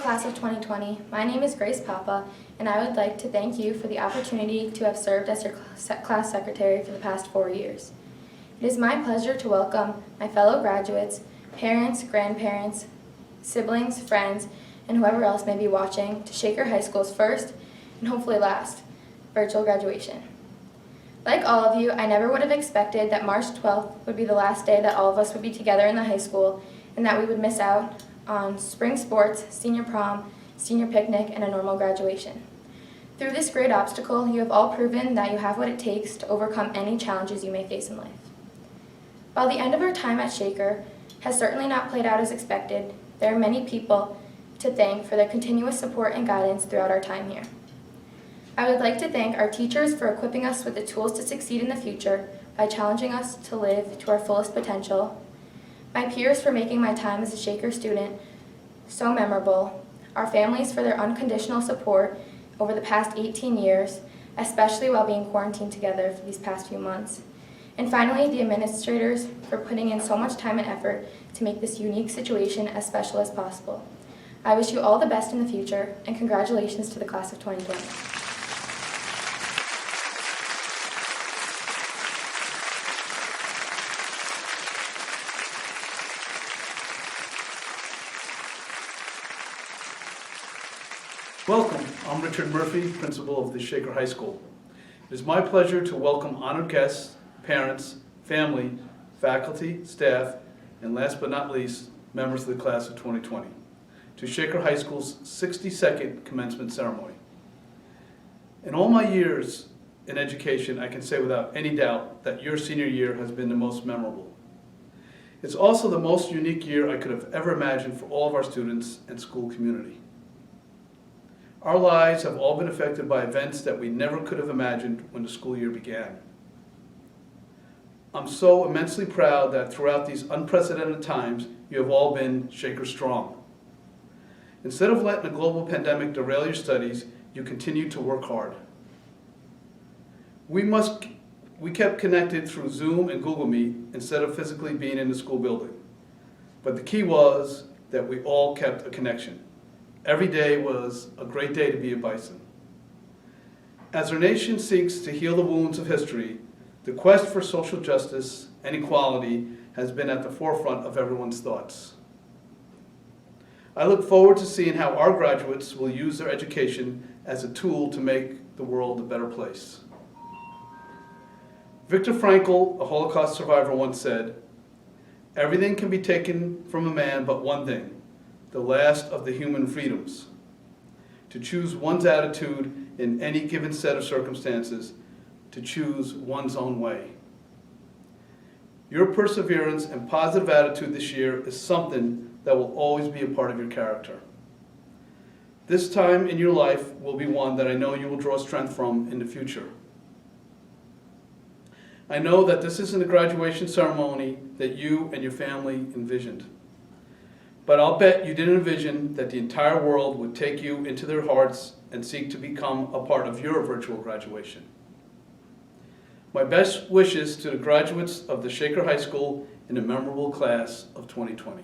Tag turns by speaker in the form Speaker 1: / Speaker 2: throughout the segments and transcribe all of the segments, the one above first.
Speaker 1: class of 2020. My name is Grace Papa, and I would like to thank you for the opportunity to have served as your class secretary for the past 4 years. It is my pleasure to welcome my fellow graduates, parents, grandparents, siblings, friends, and whoever else may be watching to Shaker High School's first, and hopefully last, virtual graduation. Like all of you, I never would have expected that March 12th would be the last day that all of us would be together in the high school, and that we would miss out on spring sports, senior prom, senior picnic, and a normal graduation. Through this great obstacle, you have all proven that you have what it takes to overcome any challenges you may face in life. While the end of our time at Shaker has certainly not played out as expected, there are many people to thank for their continuous support and guidance throughout our time here. I would like to thank our teachers for equipping us with the tools to succeed in the future by challenging us to live to our fullest potential, my peers for making my time as a Shaker student so memorable, our families for their unconditional support over the past 18 years, especially while being quarantined together for these past few months, and finally the administrators for putting in so much time and effort to make this unique situation as special as possible. I wish you all the best in the future, and congratulations to the class of 2020.
Speaker 2: Welcome, I'm Richard Murphy, principal of the Shaker High School. It is my pleasure to welcome honored guests, parents, family, faculty, staff, and last but not least, members of the class of 2020, to Shaker High School's 62nd commencement ceremony. In all my years in education, I can say without any doubt that your senior year has been the most memorable. It's also the most unique year I could have ever imagined for all of our students and school community. Our lives have all been affected by events that we never could have imagined when the school year began. I'm so immensely proud that throughout these unprecedented times, you have all been Shaker strong. Instead of letting a global pandemic derail your studies, you continue to work hard. We kept connected through Zoom and Google Meet instead of physically being in the school building. But the key was that we all kept a connection. Every day was a great day to be a Bison. As our nation seeks to heal the wounds of history, the quest for social justice and equality has been at the forefront of everyone's thoughts. I look forward to seeing how our graduates will use their education as a tool to make the world a better place. Viktor Frankl, a Holocaust survivor, once said, "Everything can be taken from a man but one thing, the last of the human freedoms, to choose one's attitude in any given set of circumstances, to choose one's own way." Your perseverance and positive attitude this year is something that will always be a part of your character. This time in your life will be one that I know you will draw strength from in the future. I know that this isn't a graduation ceremony that you and your family envisioned. But I'll bet you didn't envision that the entire world would take you into their hearts and seek to become a part of your virtual graduation. My best wishes to the graduates of the Shaker High School in the memorable class of 2020.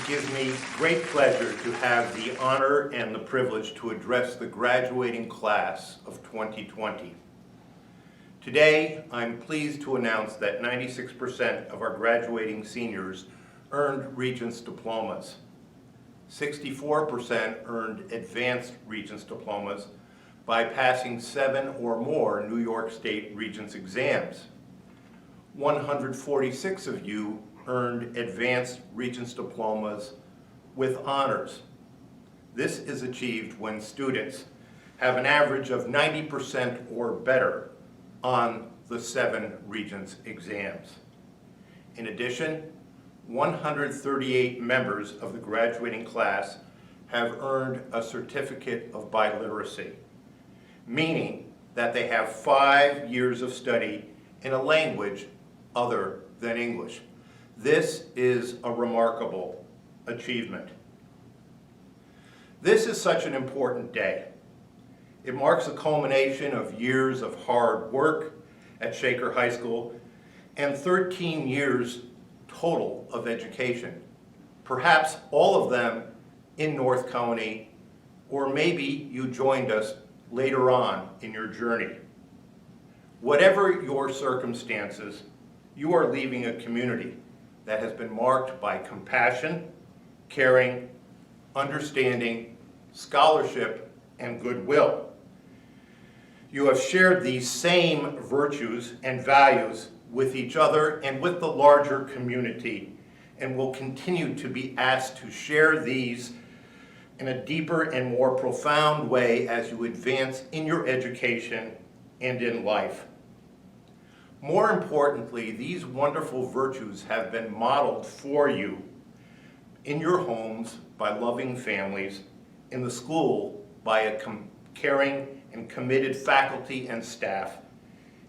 Speaker 3: gives me great pleasure to have the honor and the privilege to address the graduating class of 2020. Today, I'm pleased to announce that 96% of our graduating seniors earned Regents diplomas. 64% earned advanced Regents diplomas by passing 7 or more New York State Regents exams. 146 of you earned advanced Regents diplomas with honors. This is achieved when students have an average of 90% or better on the 7 Regents exams. In addition, 138 members of the graduating class have earned a certificate of biliteracy, meaning that they have 5 years of study in a language other than English. This is a remarkable achievement. This is such an important day. It marks a culmination of years of hard work at Shaker High School and 13 years total of education, perhaps all of them in North County, or maybe you joined us later on in your journey. Whatever your circumstances, you are leaving a community that has been marked by compassion, caring, understanding, scholarship, and goodwill. You have shared these same virtues and values with each other and with the larger community, and will continue to be asked to share these in a deeper and more profound way as you advance in your education and in life. More importantly, these wonderful virtues have been modeled for you in your homes by loving families, in the school by a caring and committed faculty and staff,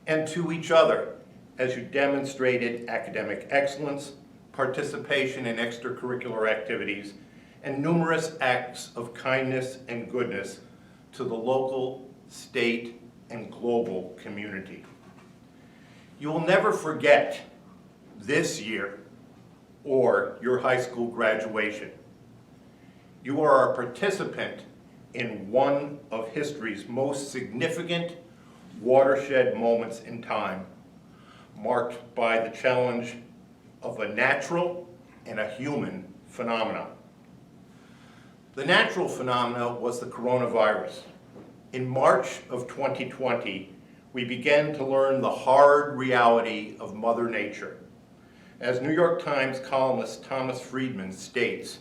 Speaker 3: and to each other as you demonstrated academic excellence, participation in extracurricular activities, and numerous acts of kindness and goodness to the local, state, and global community. You will never forget this year or your high school graduation. You are a participant in one of history's most significant watershed moments in time, marked by the challenge of a natural and a human phenomenon. The natural phenomena was the coronavirus. In March of 2020, we began to learn the hard reality of Mother Nature. As New York Times columnist Thomas Friedman states,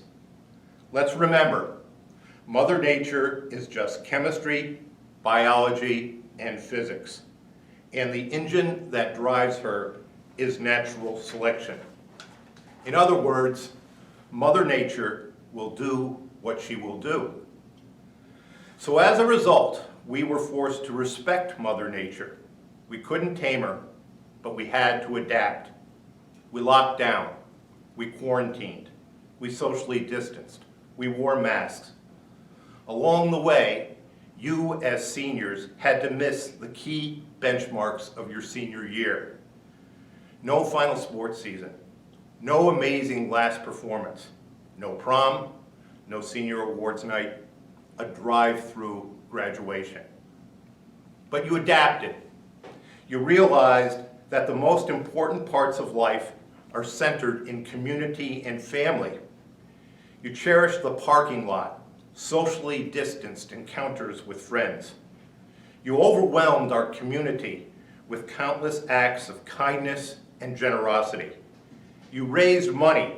Speaker 3: let's remember, Mother Nature is just chemistry, biology, and physics. And the engine that drives her is natural selection. In other words, Mother Nature will do what she will do. So as a result, we were forced to respect Mother Nature. We couldn't tame her, but we had to adapt. We locked down, we quarantined, we socially distanced, we wore masks. Along the way, you as seniors had to miss the key benchmarks of your senior year. No final sports season, no amazing last performance, no prom, no senior awards night, a drive-through graduation. But you adapted. You realized that the most important parts of life are centered in community and family. You cherished the parking lot, socially distanced encounters with friends. You overwhelmed our community with countless acts of kindness and generosity. You raised money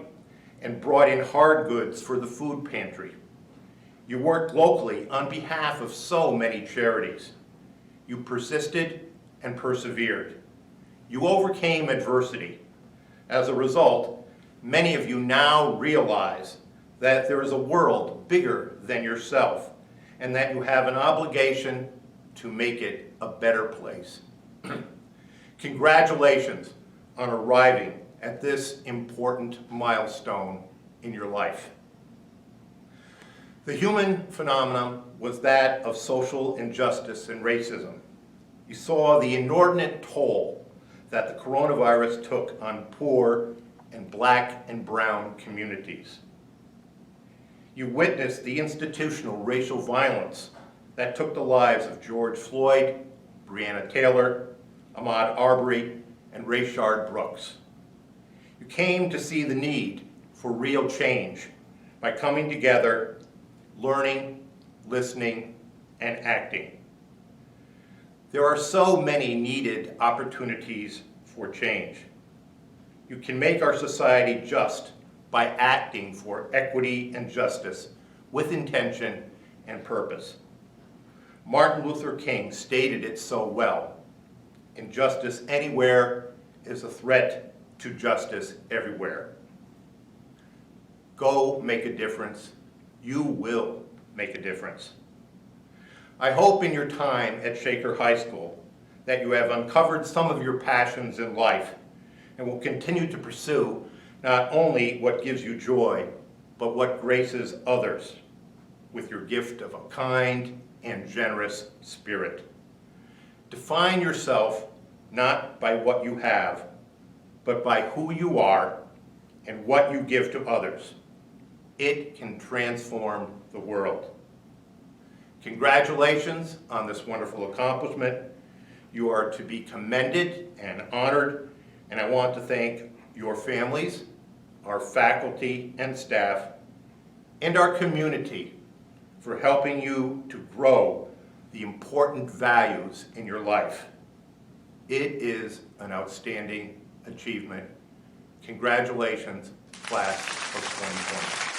Speaker 3: and brought in hard goods for the food pantry. You worked locally on behalf of so many charities. You persisted and persevered. You overcame adversity. As a result, many of you now realize that there is a world bigger than yourself and that you have an obligation to make it a better place. Congratulations on arriving at this important milestone in your life. The human phenomenon was that of social injustice and racism. You saw the inordinate toll that the coronavirus took on poor and black and brown communities. You witnessed the institutional racial violence that took the lives of George Floyd, Breonna Taylor, Ahmaud Arbery, and Rayshard Brooks. You came to see the need for real change by coming together, learning, listening, and acting. There are so many needed opportunities for change. You can make our society just by acting for equity and justice with intention and purpose. Martin Luther King stated it so well: injustice anywhere is a threat to justice everywhere. Go make a difference. You will make a difference. I hope in your time at Shaker High School that you have uncovered some of your passions in life and will continue to pursue not only what gives you joy, but what graces others with your gift of a kind and generous spirit. Define yourself not by what you have, but by who you are and what you give to others. It can transform the world. Congratulations on this wonderful accomplishment. You are to be commended and honored, and I want to thank your families, our faculty and staff, and our community for helping you to grow the important values in your life. It is an outstanding achievement. Congratulations, class of 2020.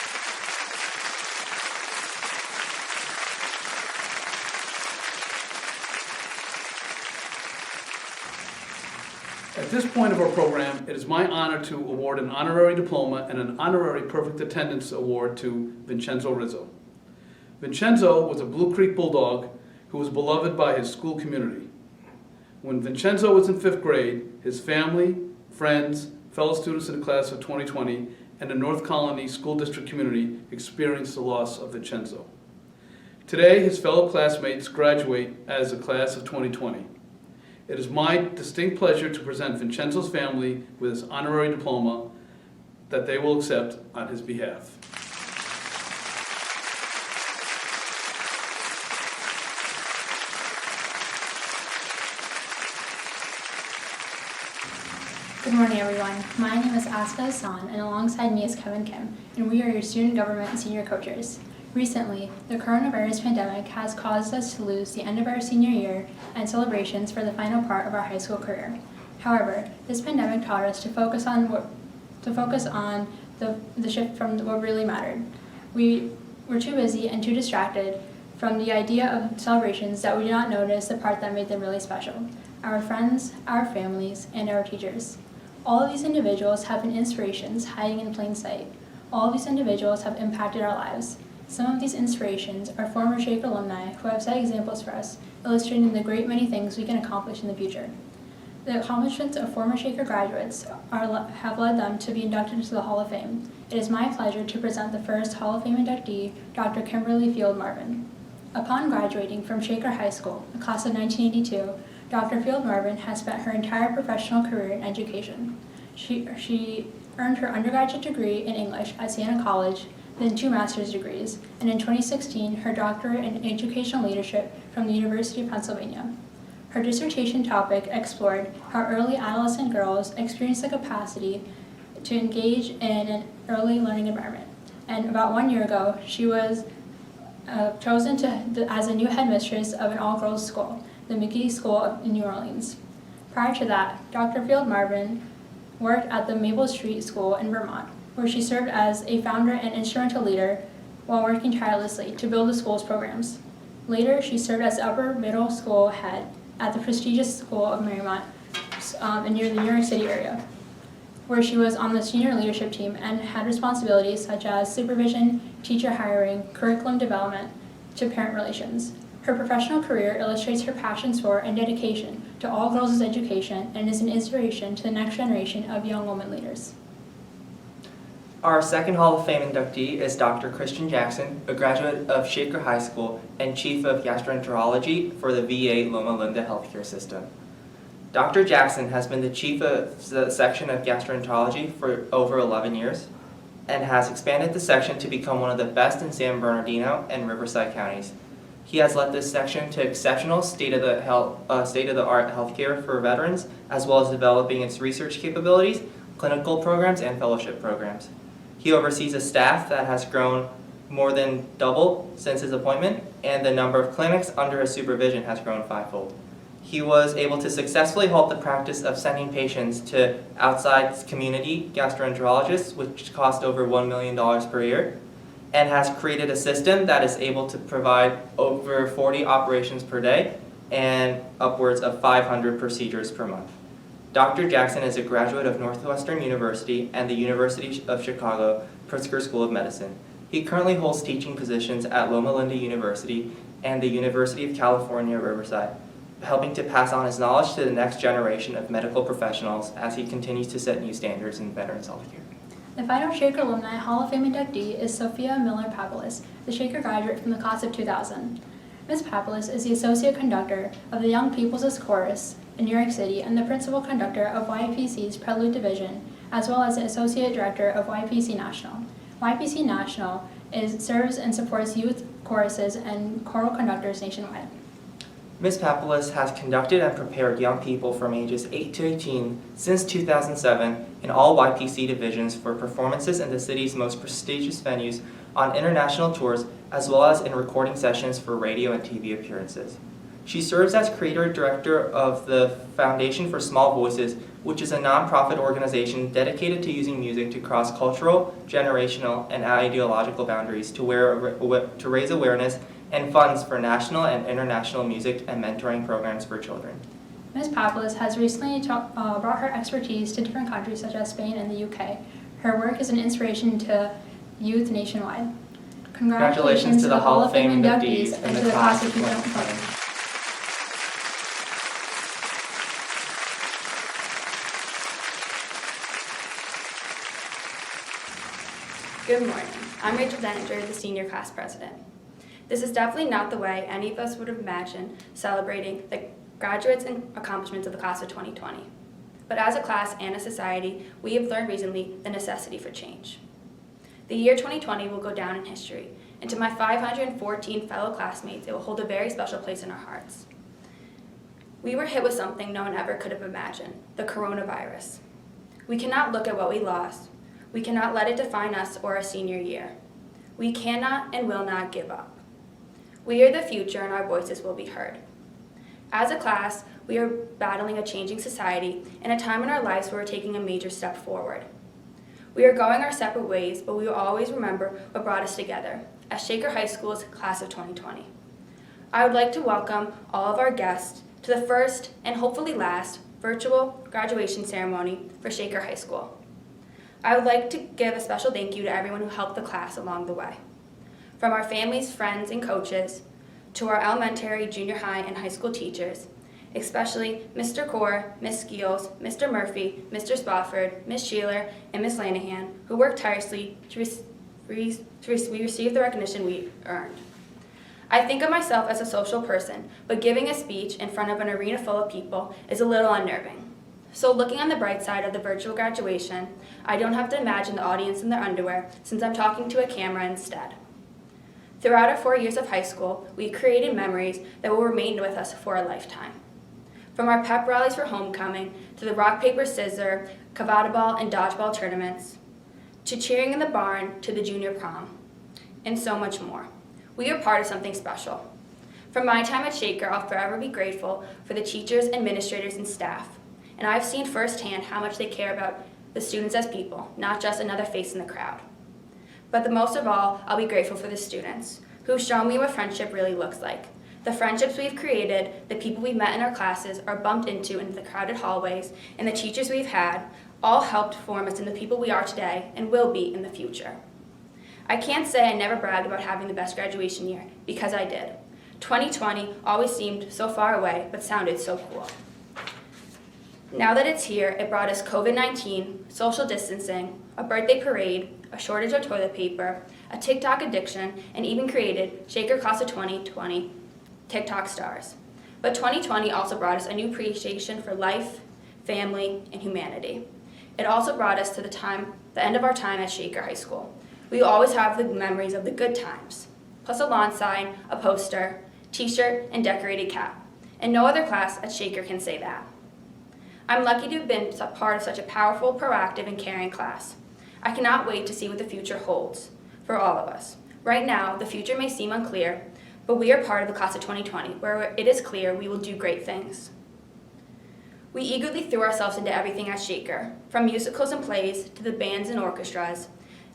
Speaker 2: At this point of our program, it is my honor to award an honorary diploma and an honorary perfect attendance award to Vincenzo Rizzo. Vincenzo was a Blue Creek Bulldog who was beloved by his school community. When Vincenzo was in 5th grade, his family, friends, fellow students in the class of 2020, and the North Colony School District community experienced the loss of Vincenzo. Today, his fellow classmates graduate as the class of 2020. It is my distinct pleasure to present Vincenzo's family with his honorary diploma that they will accept on his behalf.
Speaker 4: Good morning, everyone. My name is Aska Hassan, and alongside me is Kevin Kim, and we are your student government and senior coaches. Recently, the coronavirus pandemic has caused us to lose the end of our senior year and celebrations for the final part of our high school career. However, this pandemic taught us to focus on the shift from what really mattered. We were too busy and too distracted from the idea of celebrations that we did not notice the part that made them really special: our friends, our families, and our teachers. All of these individuals have been inspirations hiding in plain sight. All of these individuals have impacted our lives. Some of these inspirations are former Shaker alumni who have set examples for us, illustrating the great many things we can accomplish in the future. The accomplishments of former Shaker graduates have led them to be inducted into the Hall of Fame. It is my pleasure to present the first Hall of Fame inductee, Dr. Kimberly Field Marvin. Upon graduating from Shaker High School, the class of 1982, Dr. Field Marvin has spent her entire professional career in education. She earned her undergraduate degree in English at Siena College, then 2 master's degrees, and in 2016, her doctorate in educational leadership from the University of Pennsylvania. Her dissertation topic explored how early adolescent girls experience the capacity to engage in an early learning environment. And about 1 year ago, she was chosen as a new headmistress of an all-girls school, the McGee School in New Orleans. Prior to that, Dr. Field Marvin worked at the Maple Street School in Vermont, where she served as a founder and instrumental leader while working tirelessly to build the school's programs. Later, she served as upper middle school head at the prestigious School of Marymount near the New York City area, where she was on the senior leadership team and had responsibilities such as supervision, teacher hiring, curriculum development, to parent relations. Her professional career illustrates her passions for and dedication to all girls' education and is an inspiration to the next generation of young women leaders.
Speaker 5: Our second Hall of Fame inductee is Dr. Christian Jackson, a graduate of Shaker High School and Chief of Gastroenterology for the VA Loma Linda Healthcare System. Dr. Jackson has been the Chief of the Section of Gastroenterology for over 11 years. and has expanded the section to become one of the best in San Bernardino and Riverside counties. He has led this section to exceptional state-of-the-art healthcare for veterans, as well as developing its research capabilities, clinical programs, and fellowship programs. He oversees a staff that has grown more than double since his appointment, and the number of clinics under his supervision has grown fivefold. He was able to successfully halt the practice of sending patients to outside community gastroenterologists, which cost over $1 million per year, and has created a system that is able to provide over 40 operations per day and upwards of 500 procedures per month. Dr. Jackson is a graduate of Northwestern University and the University of Chicago Pritzker School of Medicine. He currently holds teaching positions at Loma Linda University and the University of California, Riverside, helping to pass on his knowledge to the next generation of medical professionals as he continues to set new standards in veterans healthcare.
Speaker 4: The final Shaker Alumni Hall of Fame inductee is Sophia Miller-Papalis, the Shaker graduate from the class of 2000. Ms. Papalis is the associate conductor of the Young People's Chorus in New York City and the principal conductor of YPC's Prelude Division, as well as the associate director of YPC National. YPC National serves and supports youth choruses and choral conductors nationwide.
Speaker 5: Ms. Papalis has conducted and prepared young people from ages 8 to 18 since 2007 in all YPC divisions for performances in the city's most prestigious venues on international tours, as well as in recording sessions for radio and TV appearances. She serves as creator director of the Foundation for Small Voices, which is a nonprofit organization dedicated to using music to cross cultural, generational, and ideological boundaries to raise awareness and funds for national and international music and mentoring programs for children.
Speaker 4: Ms. Papalis has recently brought her expertise to different countries such as Spain and the UK. Her work is an inspiration to youth nationwide. Congratulations to the Hall of Fame inductees and to the class of 2020.
Speaker 6: Good morning. I'm Rachel Denninger, the senior class president. This is definitely not the way any of us would have imagined celebrating the graduates and accomplishments of the class of 2020. But as a class and a society, we have learned recently the necessity for change. The year 2020 will go down in history, and to my 514 fellow classmates, it will hold a very special place in our hearts. We were hit with something no one ever could have imagined, the coronavirus. We cannot look at what we lost. We cannot let it define us or our senior year. We cannot and will not give up. We are the future and our voices will be heard. As a class, we are battling a changing society and a time in our lives where we're taking a major step forward. We are going our separate ways, but we will always remember what brought us together as Shaker High School's class of 2020. I would like to welcome all of our guests to the first and hopefully last virtual graduation ceremony for Shaker High School. I would like to give a special thank you to everyone who helped the class along the way. From our families, friends, and coaches, to our elementary, junior high, and high school teachers, especially Mr. Core, Ms. Skeels, Mr. Murphy, Mr. Spofford, Ms. Sheeler, and Ms. Lanahan, who worked tirelessly to receive the recognition we earned. I think of myself as a social person, but giving a speech in front of an arena full of people is a little unnerving. So looking on the bright side of the virtual graduation, I don't have to imagine the audience in their underwear since I'm talking to a camera instead. Throughout our 4 years of high school, we created memories that will remain with us for a lifetime. From our pep rallies for homecoming, to the rock, paper, scissors, cavada ball, and dodgeball tournaments, to cheering in the barn, to the junior prom, and so much more. We are part of something special. From my time at Shaker, I'll forever be grateful for the teachers, administrators, and staff. And I've seen firsthand how much they care about the students as people, not just another face in the crowd. But the most of all, I'll be grateful for the students, who've shown me what friendship really looks like. The friendships we've created, the people we've met in our classes or bumped into the crowded hallways, and the teachers we've had, all helped form us into the people we are today and will be in the future. I can't say I never bragged about having the best graduation year, because I did. 2020 always seemed so far away, but sounded so cool. Now that it's here, it brought us COVID-19, social distancing, a birthday parade, a shortage of toilet paper, a TikTok addiction, and even created Shaker Class of 2020 TikTok stars. But 2020 also brought us a new appreciation for life, family, and humanity. It also brought us to the time the end of our time at Shaker High School. We will always have the memories of the good times, plus a lawn sign, a poster, t-shirt, and decorated cap. And no other class at Shaker can say that. I'm lucky to have been a part of such a powerful, proactive, and caring class. I cannot wait to see what the future holds for all of us. Right now, the future may seem unclear, but we are part of the class of 2020, where it is clear we will do great things. We eagerly threw ourselves into everything at Shaker, from musicals and plays to the bands and orchestras,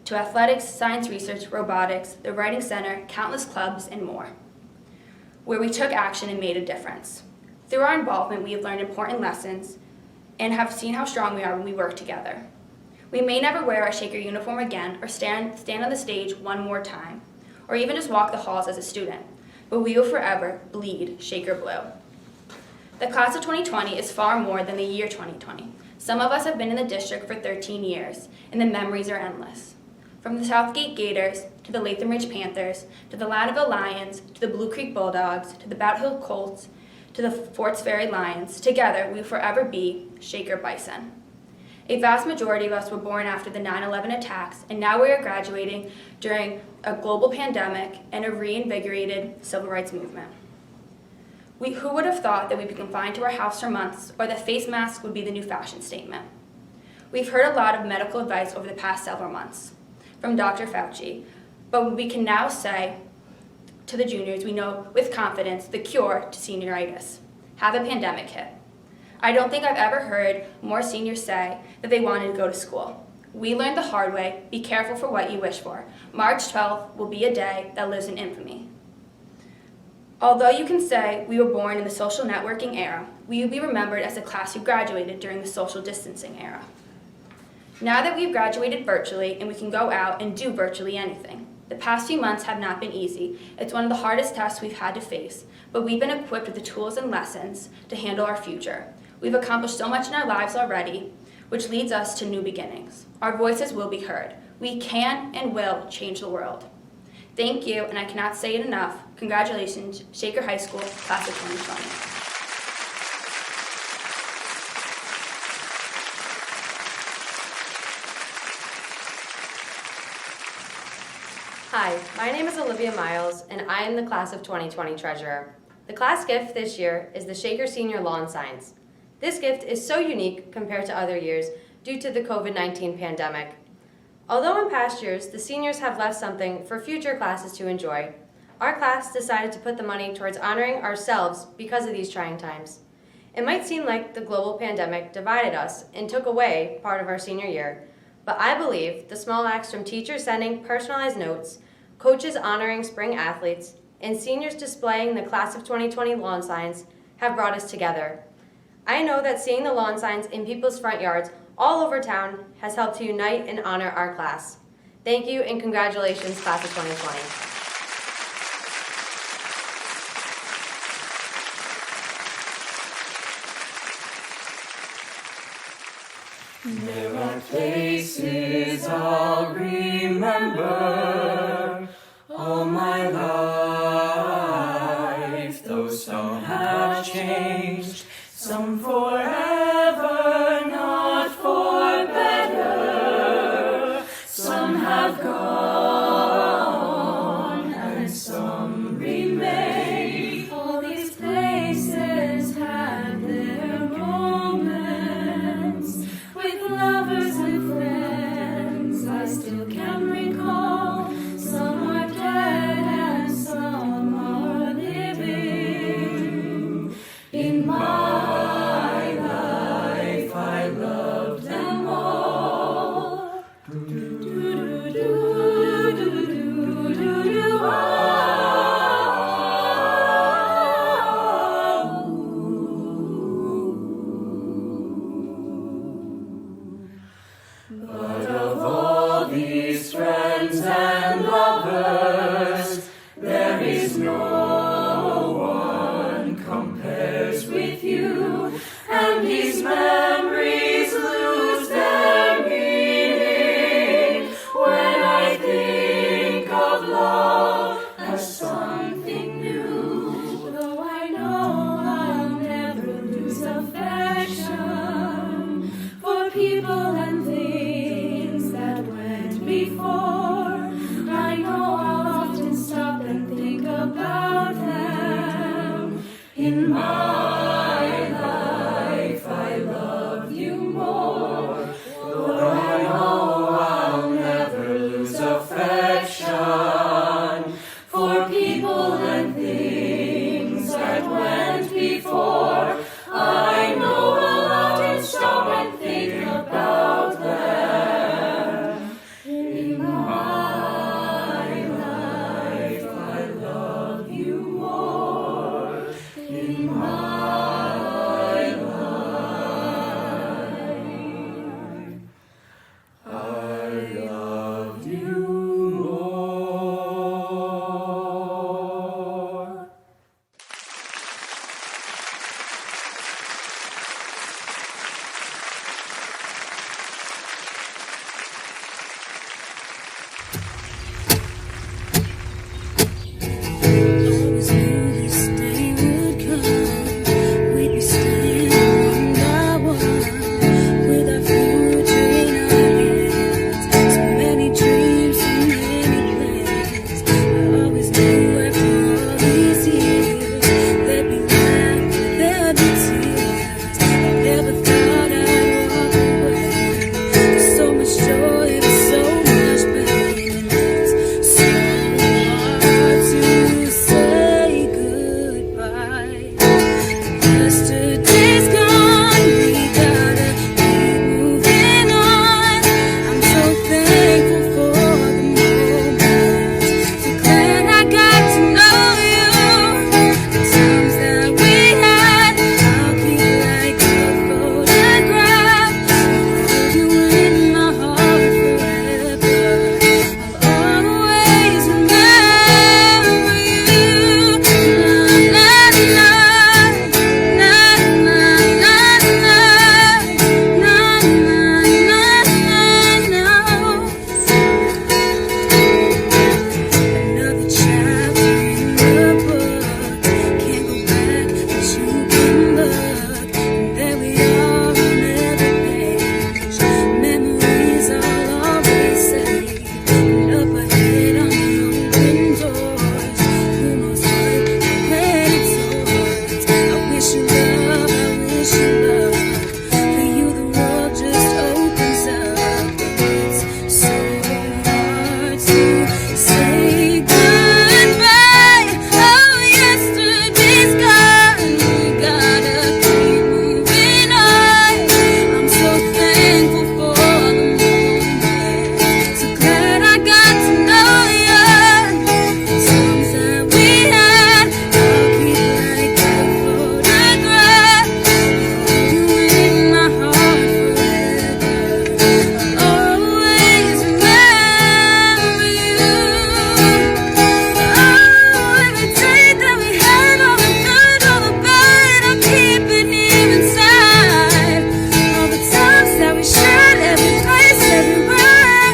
Speaker 6: to athletics, science research, robotics, the writing center, countless clubs, and more, where we took action and made a difference. Through our involvement, we have learned important lessons and have seen how strong we are when we work together. We may never wear our Shaker uniform again or stand on the stage one more time, or even just walk the halls as a student, but we will forever bleed Shaker blue. The class of 2020 is far more than the year 2020. Some of us have been in the district for 13 years, and the memories are endless. From the Southgate Gators, to the Latham Ridge Panthers, to the Latteville Lions, to the Blue Creek Bulldogs, to the Bout Hill Colts, to the Forts Ferry Lions, together we will forever be Shaker Bison. A vast majority of us were born after the 9/11 attacks, and now we are graduating during a global pandemic and a reinvigorated civil rights movement. Who would have thought that we'd be confined to our house for months, or that face masks would be the new fashion statement? We've heard a lot of medical advice over the past several months from Dr. Fauci, but we can now say to the juniors we know with confidence the cure to senioritis: have a pandemic hit. I don't think I've ever heard more seniors say that they wanted to go to school. We learned the hard way: be careful for what you wish for. March 12th will be a day that lives in infamy. Although you can say we were born in the social networking era, we will be remembered as a class who graduated during the social distancing era. Now that we've graduated virtually and we can go out and do virtually anything, the past few months have not been easy. It's one of the hardest tests we've had to face, but we've been equipped with the tools and lessons to handle our future. We've accomplished so much in our lives already, which leads us to new beginnings. Our voices will be heard. We can and will change the world. Thank you, and I cannot say it enough. Congratulations, Shaker High School, class of 2020.
Speaker 7: Hi, my name is Olivia Miles, and I am the class of 2020 treasurer. The class gift this year is the Shaker Senior Lawn Signs. This gift is so unique compared to other years due to the COVID-19 pandemic. Although in past years, the seniors have left something for future classes to enjoy, our class decided to put the money towards honoring ourselves because of these trying times. It might seem like the global pandemic divided us and took away part of our senior year, but I believe the small acts from teachers sending personalized notes, coaches honoring spring athletes, and seniors displaying the class of 2020 lawn signs have brought us together. I know that seeing the lawn signs in people's front yards all over town has helped to unite and honor our class. Thank you and congratulations, class of 2020.
Speaker 8: There are places I'll remember all my life, though some have changed, some forever, not for better. Some have gone and some remain. All these places had their moments with lovers and friends. I still can recall. Some are dead and some are living. In my life In my life I love you more, for I know I'll never lose affection for people and things that went before. I know I'll often stop and think about them. In my life I love you more. In my life I love you more. Always knew this day would come. We'd be standing one by one, with our future in our hands. So many dreams, so many plans. I always knew after all these years there'd be laughter, there'd be tears. I never thought I'd walk away. There's so much joy and so much pain. It's so hard to say goodbye. Yesterday's gone, we gotta keep moving on. I'm so thankful for the moment, so glad I got to know you. The times that we had, I'll keep like a photograph. Hold you in my heart forever. I'll always remember you. Na na na na na na na na na na. Another chapter in the book. Can't go back, but you can look. And there we are on every page. Memories I'll always save. And up ahead on the open doors. Who knows what we're headed towards? I wish you love, I wish you love. For you the world just opens up. It's so hard to say goodbye. Oh, yesterday's gone, we gotta keep moving on. I'm so thankful for the moment, so glad I got to know you. The times that we had, I'll keep like a photograph. Hold you in my heart forever. I'll always remember you. Oh, every day that we had, all the good, all the bad, I'll keep it here inside. All the times that we shared, every place, everywhere,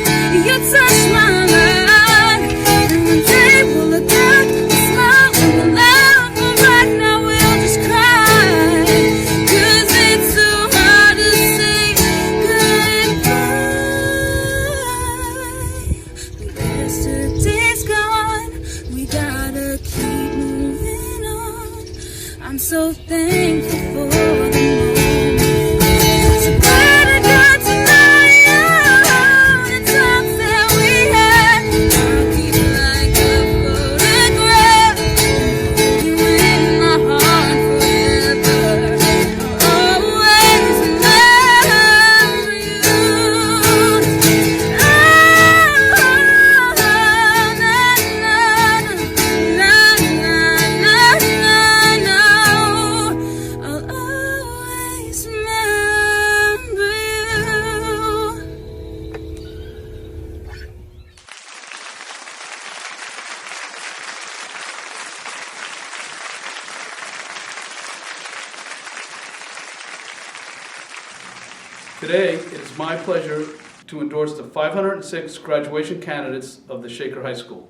Speaker 8: you touched my mind. And one day we'll look back, we'll smile and we'll laugh, but right now we'll just cry. 'Cause it's so hard to say goodbye. Yesterday's gone, we gotta keep moving on. I'm so thankful for the moment, so glad I got to know you. The times that we had, I'll keep like a photograph. Hold you in my heart forever. I'll always remember you. Oh, na na na na na na na. I'll always remember you.
Speaker 2: Today, it is my pleasure to endorse the 506 graduation candidates of the Shaker High School.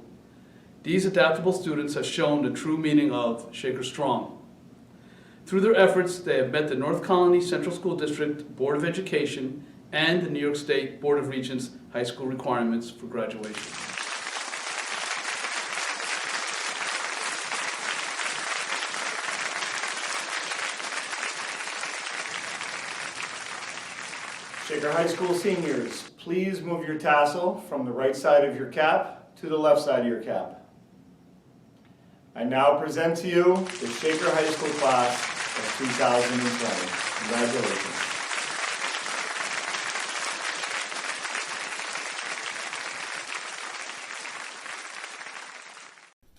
Speaker 2: These adaptable students have shown the true meaning of Shaker Strong. Through their efforts, they have met the North Colony Central School District Board of Education and the New York State Board of Regents high school requirements for graduation.
Speaker 9: Shaker High School seniors, please move your tassel from the right side of your cap to the left side of your cap. I now present to you the Shaker High School class of 2020. Congratulations.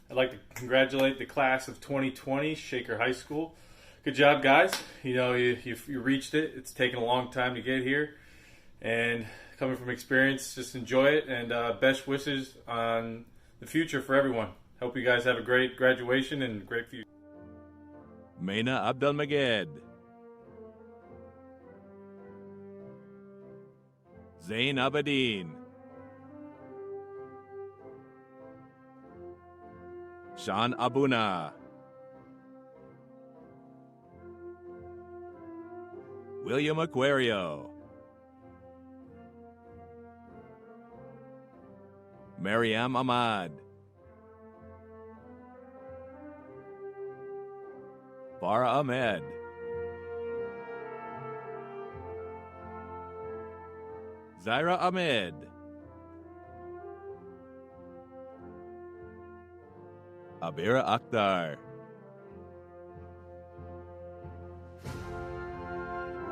Speaker 10: I'd like to congratulate the class of 2020, Shaker High School. Good job, guys. You know, you reached it. It's taken a long time to get here. And coming from experience, just enjoy it. And best wishes on the future for everyone. Hope you guys have a great graduation and great future.
Speaker 11: Maina Abdelmaged. Zain Abedin. Sean Abuna. William Aquario. Mariam Ahmad. Farah Ahmed. Zaira Ahmed. Abira Akhtar.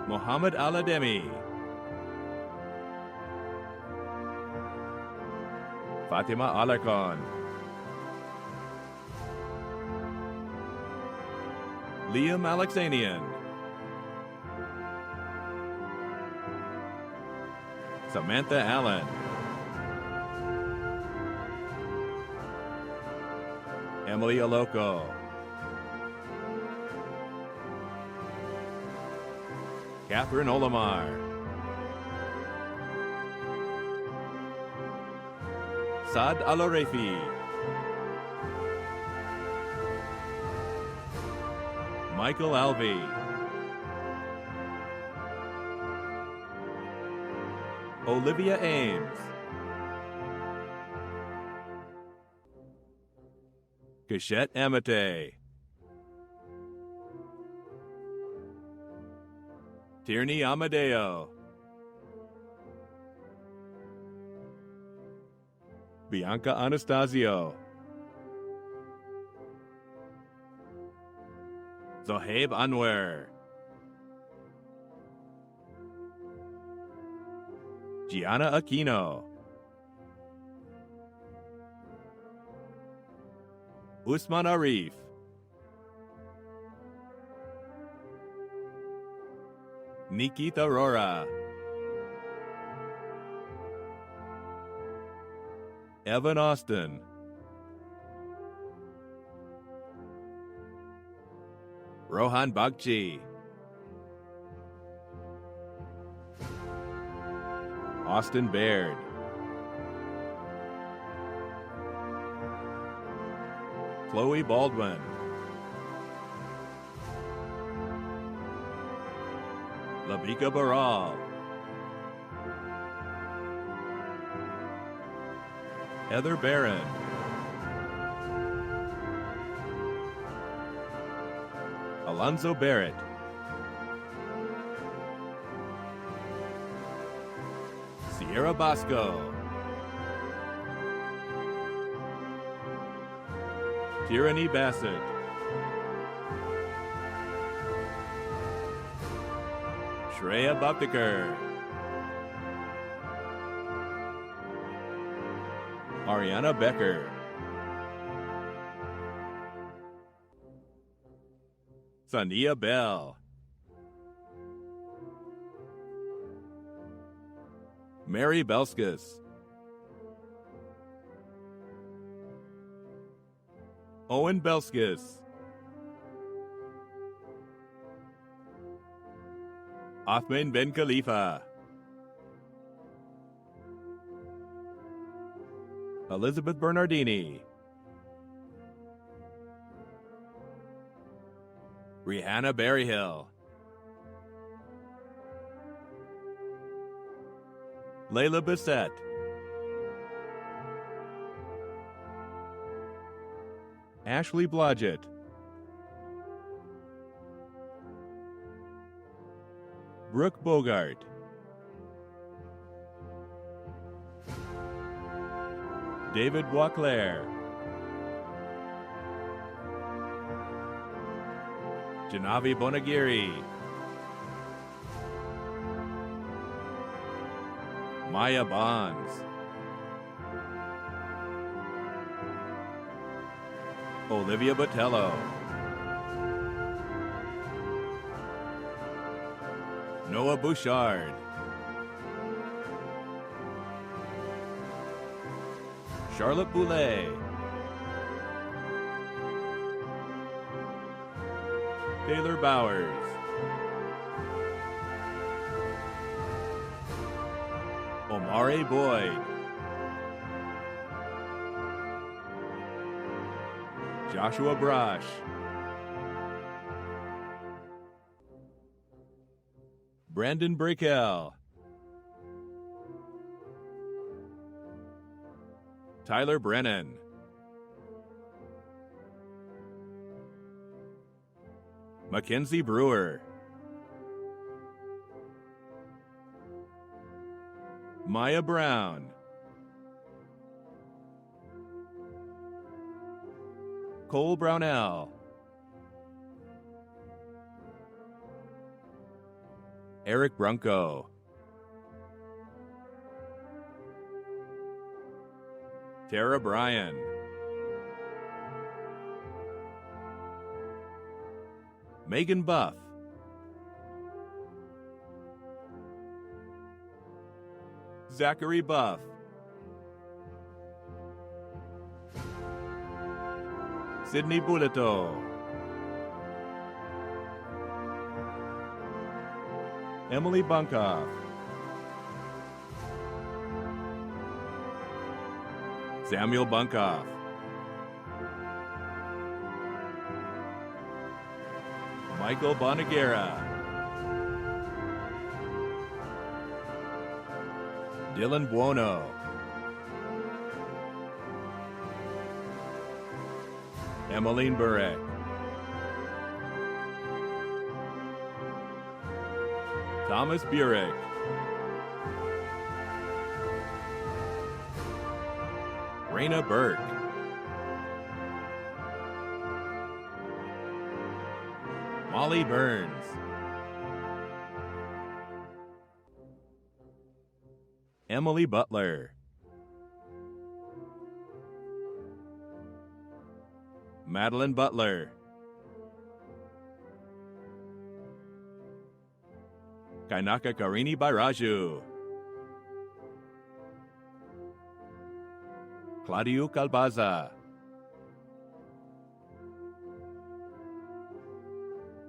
Speaker 11: Mohammed Alademi. Fatima Alarcon. Liam Alexanian. Samantha Allen. Emily Aloko. Catherine Olamar. Saad Alarefi. Michael Alvey. Olivia Ames. Kashette Amate. Tierney Amadeo. Bianca Anastasio. Zohaib Anwer. Gianna Aquino. Usman Arif. Nikita Rora. Evan Austin. Rohan Bagchi. Austin Baird. Chloe Baldwin. Labika Baral. Heather Barron. Alonzo Barrett. Sierra Bosco. Tyranny Bassett. Shreya Baptikar. Ariana Becker. Sania Bell. Mary Belskis. Owen Belskis. Othman Ben Khalifa. Elizabeth Bernardini. Rihanna Berryhill. Layla Bissett. Ashley Blodgett. Brooke Bogart. David Waclair, Janavi Bonagiri, Maya Bonds, Olivia Botello, Noah Bouchard, Charlotte Boulay, Taylor Bowers, Omari Boyd, Joshua Brosh, Brandon Brickell, Tyler Brennan, Mackenzie Brewer, Maya Brown, Cole Brownell, Eric Brunko, Tara Bryan, Megan Buff, Zachary Buff, Sydney Buleto, Emily Bunkoff, Samuel Bunkoff, Michael Bonagera, Dylan Buono, Emmeline Burek, Thomas Burek, Raina Burke, Molly Burns, Emily Butler, Madeline Butler, Kainaka Karini Bairaju, Claudio Calbaza,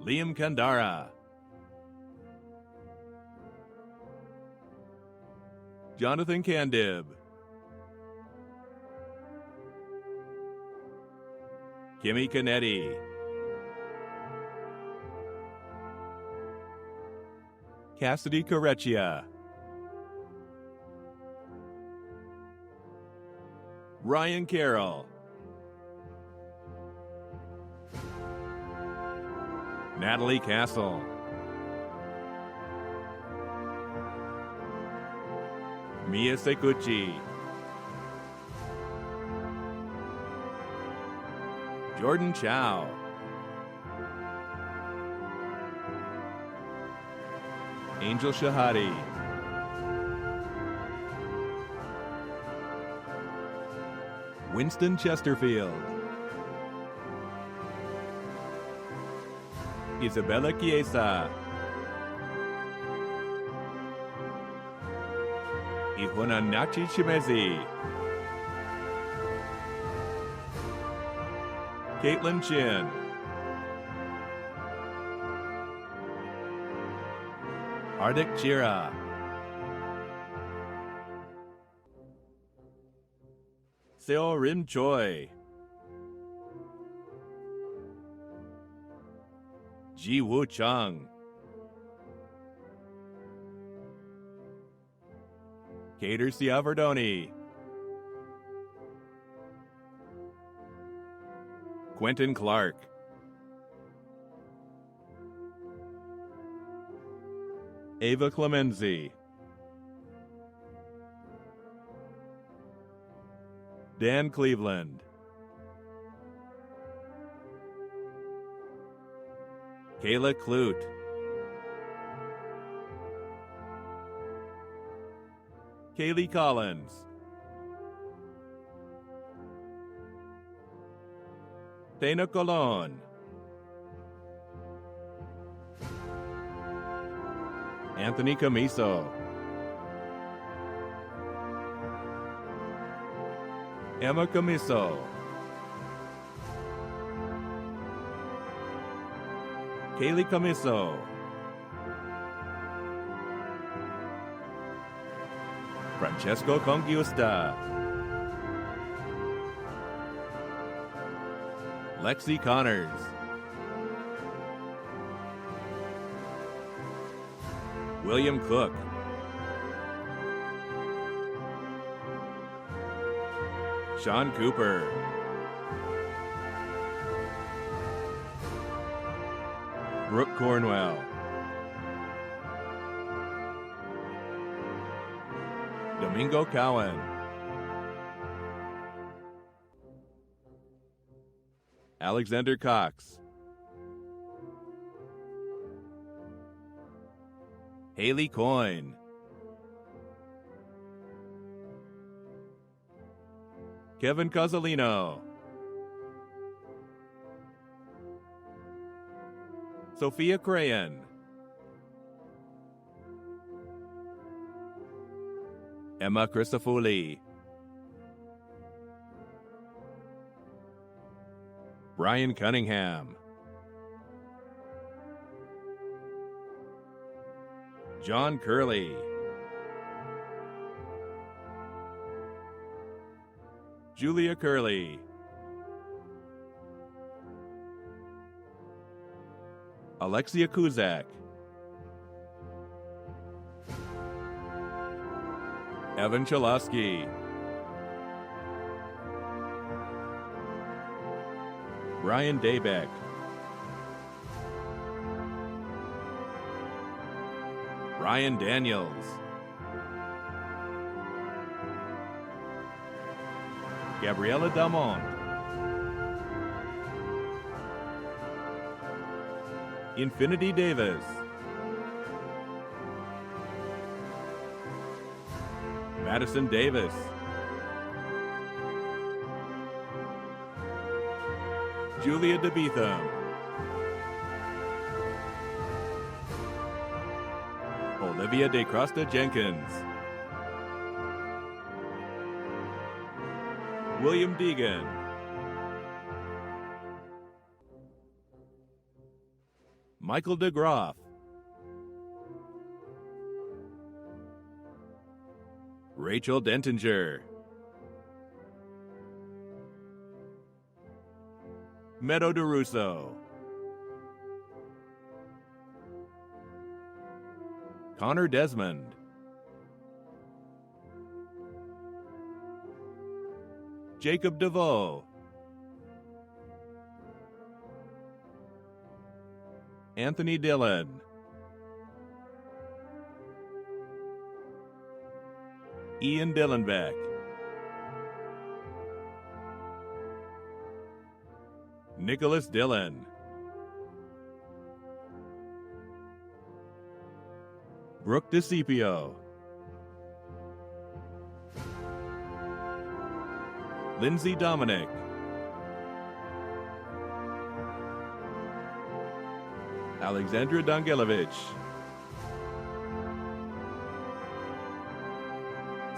Speaker 11: Liam Kandara, Jonathan Candib, Kimmy Canetti, Cassidy Correcchia, Ryan Carroll, Natalie Castle, Mia Sekuchi, Jordan Chow, Angel Shahadi, Winston Chesterfield, Isabella Chiesa, Ihonanachi Chimezi, Caitlin Chin, Hardik Chira, Seo Rim Choi, Ji Woo Chung, Cater Ciaverdoni, Quentin Clark, Ava Clemenzi, Dan Cleveland. Kayla Clute. Kaylee Collins. Tena Colon. Anthony Camiso. Emma Camiso. Kaylee Camiso. Francesco Congiusta. Lexi Connors. William Cook. Sean Cooper. Brooke Cornwell. Domingo Cowan. Alexander Cox. Haley Coyne. Kevin Cozzolino. Sophia Crayon. Emma Christofuli. Brian Cunningham. John Curley. Julia Curley. Alexia Kuzak. Evan Chalosky. Brian Daybeck. Ryan Daniels. Gabriella Damont. Infinity Davis. Madison Davis. Julia DeBetham. Olivia De Costa Jenkins. William Deegan. Michael DeGroff. Rachel Dentinger. Meadow DeRusso. Connor Desmond. Jacob DeVoe. Anthony Dillon. Ian Dillenbeck. Nicholas Dillon. Brooke DeCipio. Lindsay Dominic. Alexandra Dongelovich.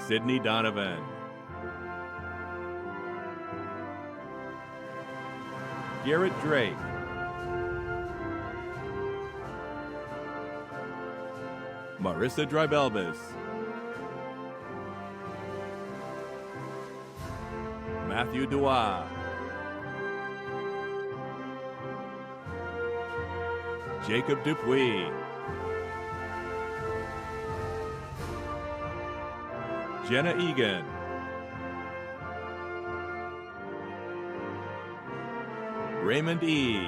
Speaker 11: Sydney Donovan. Garrett Drake. Marissa Drybelbis. Matthew Duah. Jacob Dupuis. Jenna Egan. Raymond E.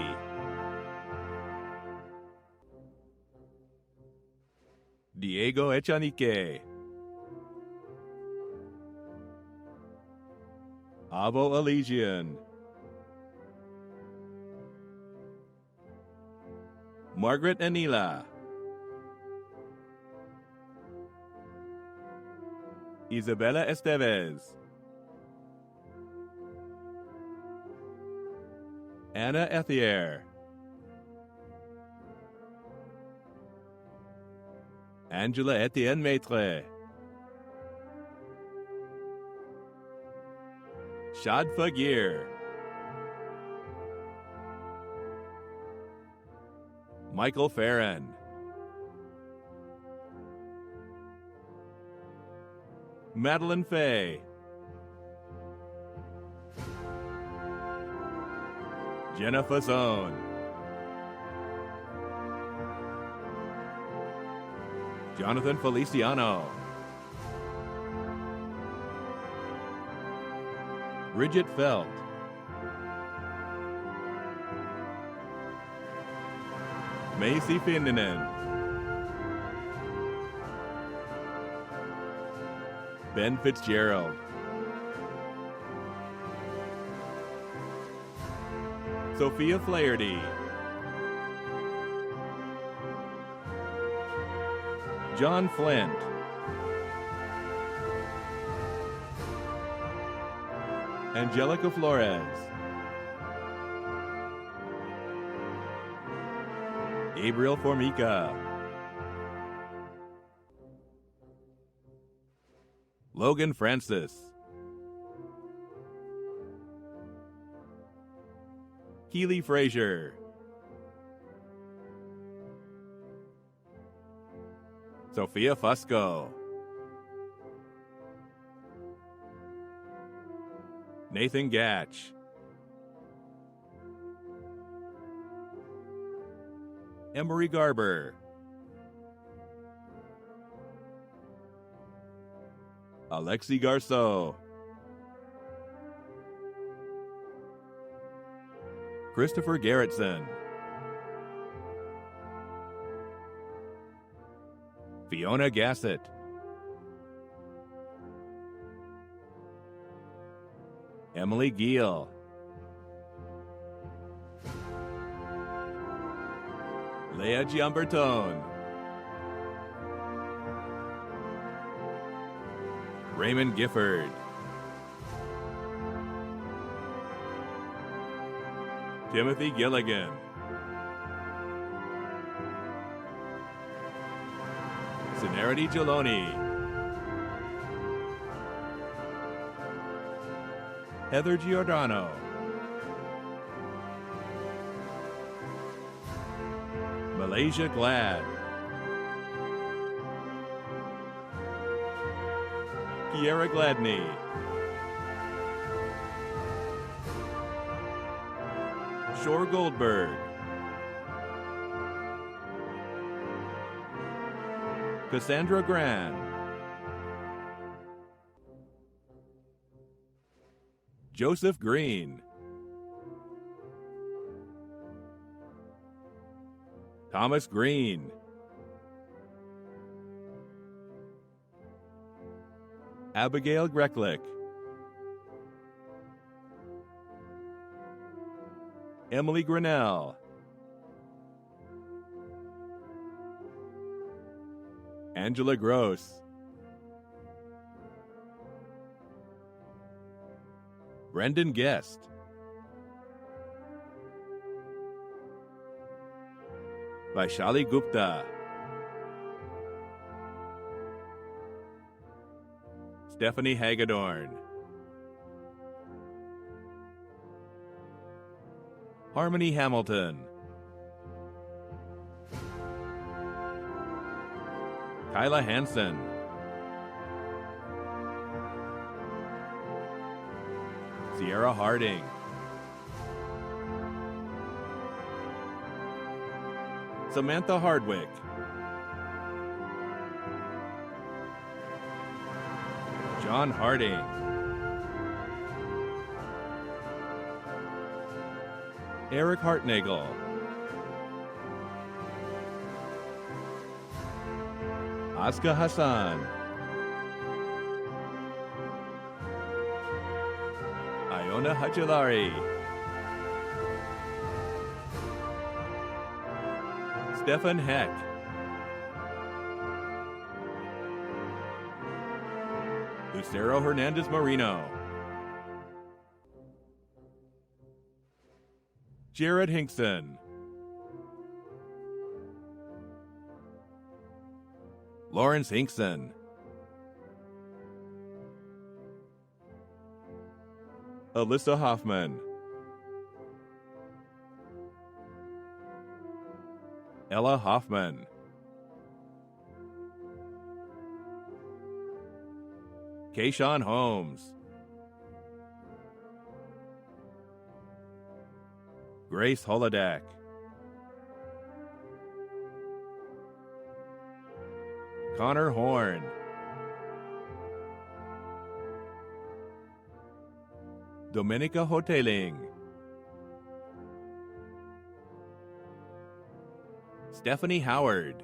Speaker 11: Diego Echanique. Avo Elysian, Margaret Anila, Isabella Estevez, Anna Ethier, Angela Etienne Maitre, Shad Fagir, Michael Farron, Madeline Fay, Jenna Fazzone, Jonathan Feliciano, Bridget Felt, Macy Findinen, Ben Fitzgerald, Sophia Flaherty, John Flint, Angelica Flores, Gabriel Formica, Logan Francis, Keely Frazier, Sophia Fusco, Nathan Gatch, Emery Garber, Alexi Garceau, Christopher Garrettson, Fiona Gassett, Emily Giel, Leah Giambertone, Raymond Gifford, Timothy Gilligan, Senarity Geloni, Heather Giordano, Malaysia Glad, Kiera Gladney, Shore Goldberg, Cassandra Gran, Joseph Green, Thomas Green, Abigail Grecklick, Emily Grinnell, Angela Gross, Brendan Guest, Vaishali Gupta, Stephanie Hagedorn, Harmony Hamilton, Kyla Hansen, Sierra Harding, Samantha Hardwick, John Harding, Eric Hartnagel, Aska Hassan, Mona Hachilari. Stefan Heck. Lucero Hernandez Marino. Jared Hinkson. Lawrence Hinkson. Alyssa Hoffman. Ella Hoffman. Kayshawn Holmes. Grace Holodak. Connor Horn. Domenica Hoteling. Stephanie Howard.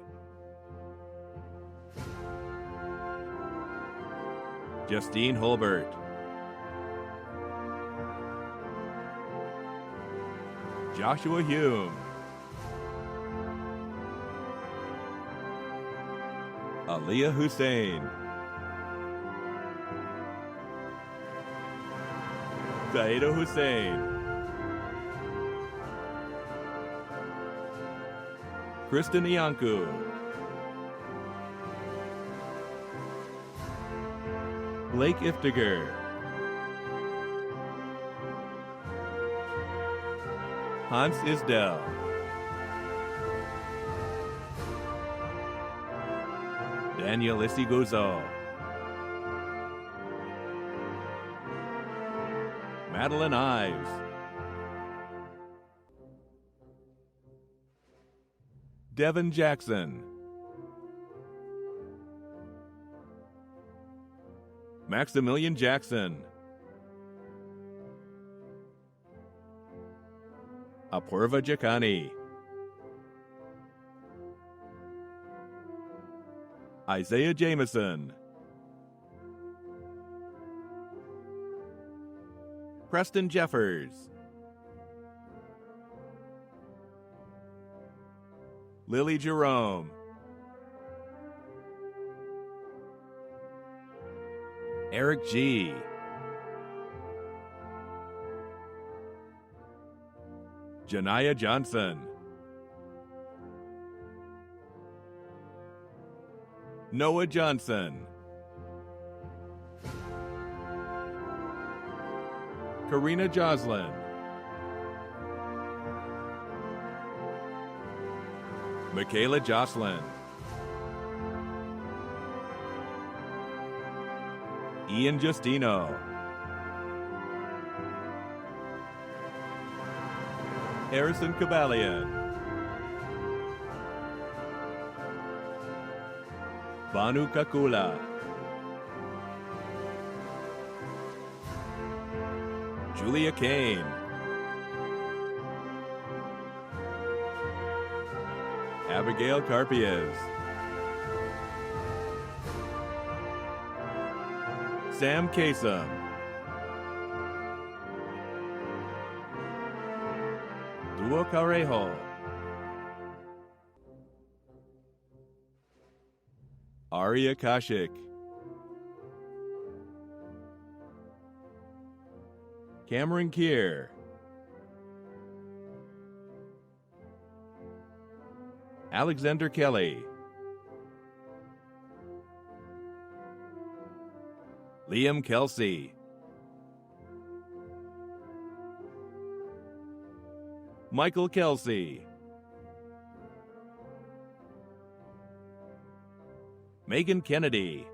Speaker 11: Justine Holbert. Joshua Hume. Aliyah Hussein. Zaida Hussein. Kristen Iancu. Blake Iftiger. Hans Isdell. Daniel Isiguzo. Madeline Ives. Devin Jackson. Maximilian Jackson. Apurva Jakani. Isaiah Jameson. Preston Jeffers. Lily Jerome. Eric G. Janiyah Johnson. Noah Johnson. Karina Joslin. Michaela Jocelyn. Ian Justino. Harrison Cabalian. Banu Kakula. Julia Kane. Abigail Carpiez. Sam Kasem. Duo Carejo. Arya Kashik. Cameron Kier. Alexander Kelly. Liam Kelsey. Michael Kelsey. Megan Kennedy.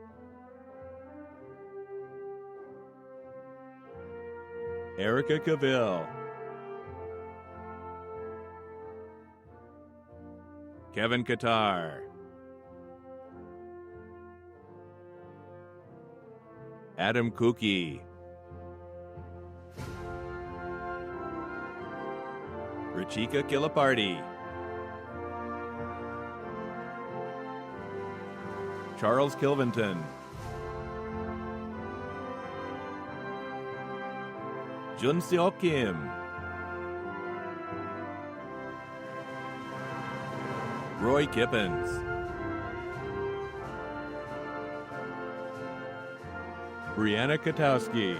Speaker 11: Erica Cavill. Kevin Qatar. Adam Kuki. Rachika Kilaparty. Charles Kilvington. Jun Seok Kim. Roy Kippens. Brianna Katowski.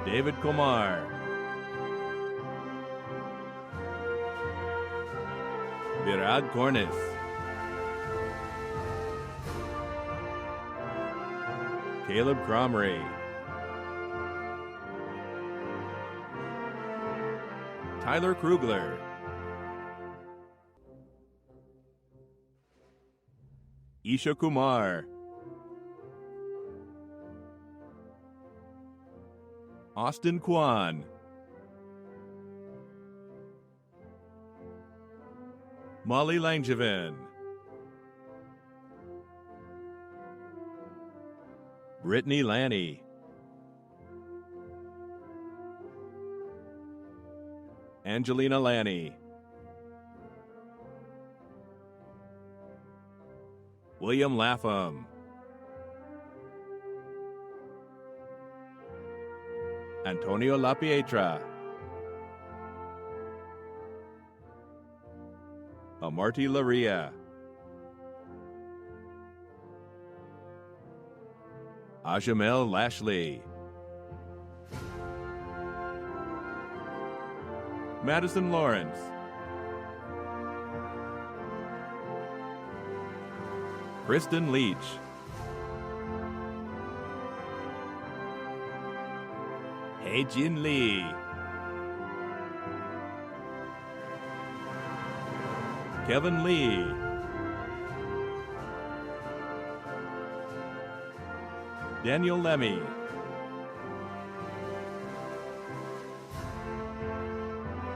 Speaker 11: David Komar. Virag Cornish. Caleb Cromry. Tyler Krugler. Isha Kumar. Austin Kwan. Molly Langevin. Brittany Lanny. Angelina Lanny. William Lapham. Antonio LaPietra. Amarty Laria. Ajamel Lashley. Madison Lawrence. Kristen Leach. Hei-Jin Lee. Kevin Lee. Daniel Lemmy.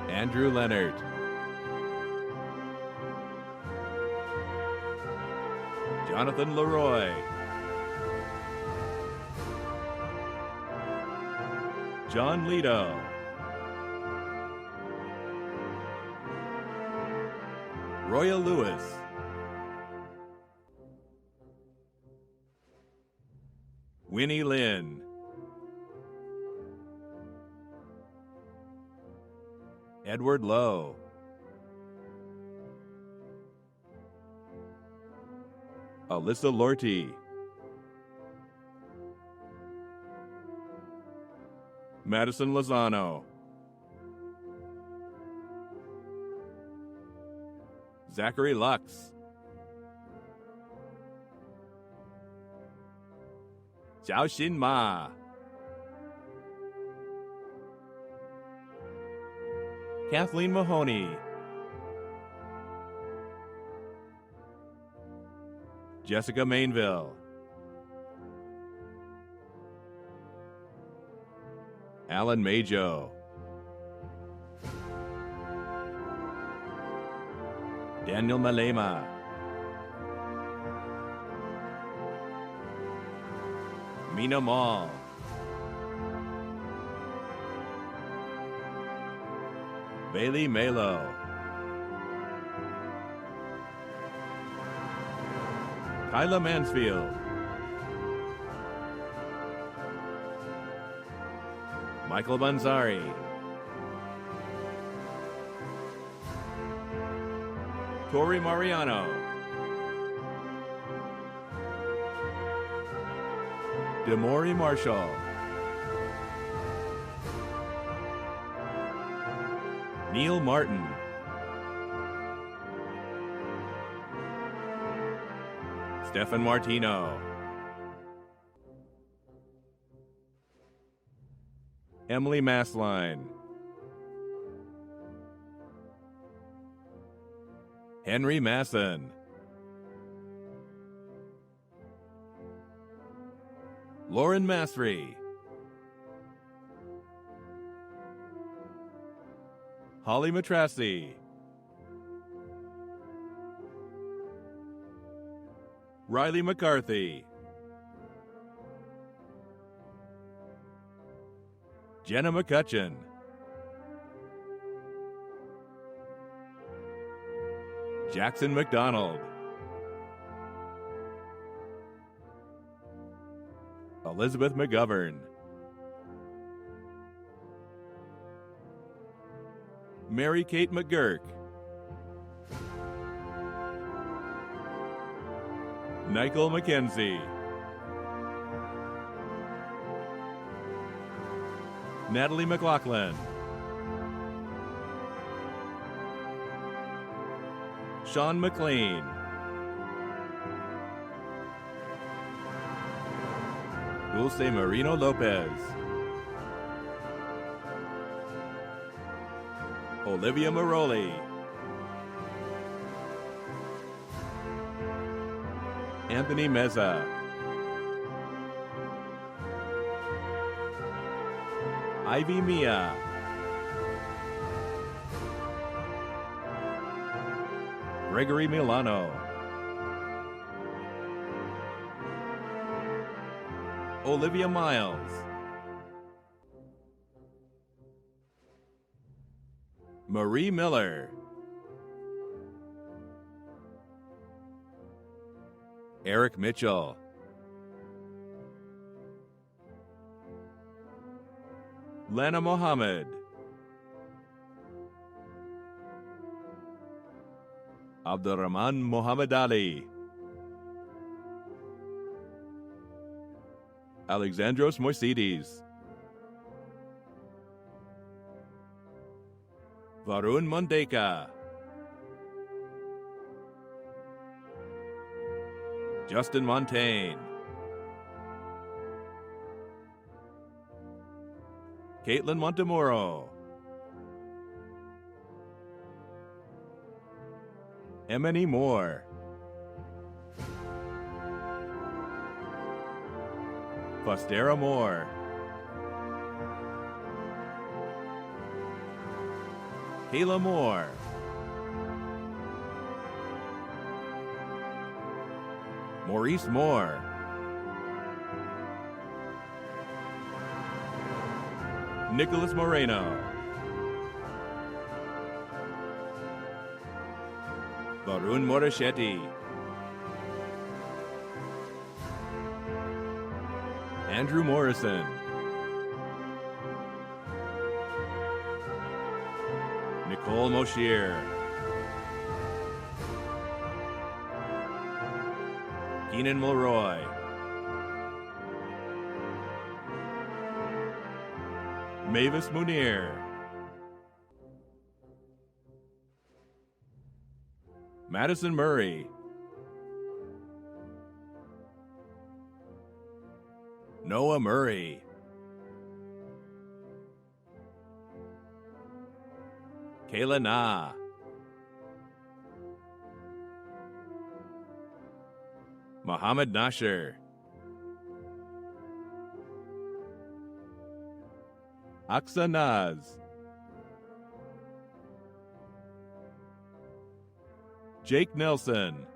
Speaker 11: Andrew Leonard. Jonathan Leroy. John Lido. Roya Lewis. Winnie Lynn. Edward Lowe. Alyssa Lorty. Madison Lozano. Zachary Lux. Xiaoxin Ma. Kathleen Mahoney. Jessica Mainville. Alan Majo. Daniel Malema. Mina Mall. Bailey Melo. Kyla Mansfield. Michael Banzari. Tori Mariano. Demori Marshall. Neil Martin. Stefan Martino. Emily Massline. Henry Masson. Lauren Masry. Holly Matrassi. Riley McCarthy. Jenna McCutcheon. Jackson McDonald. Elizabeth McGovern. Mary Kate McGurk. Michael McKenzie. Natalie McLaughlin. Sean McLean. Dulce Marino Lopez. Olivia Maroli. Anthony Meza. Ivy Mia. Gregory Milano. Olivia Miles. Marie Miller. Eric Mitchell. Lana Mohammed. Abdurrahman Muhammad Ali. Alexandros Moisides. Varun Mondeka. Justin Montaigne. Caitlin Montemoro. Emily Moore. Fostera Moore. Kayla Moore. Maurice Moore. Nicholas Moreno. Varun Morachetti. Andrew Morrison. Nicole Moshier. Keenan Mulroy. Mavis Munir. Madison Murray. Noah Murray. Kayla Na. Muhammad Nasher. Aksa Naz. Jake Nelson.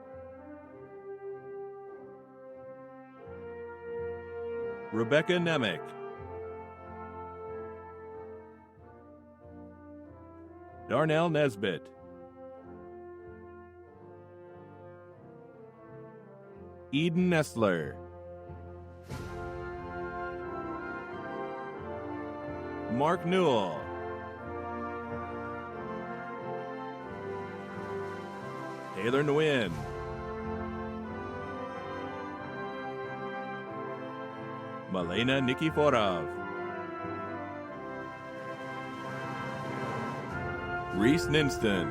Speaker 11: Rebecca Nemick. Darnell Nesbitt. Eden Nestler. Mark Newell. Taylor Nguyen. Malena Nikiforov. Reese Ninstant.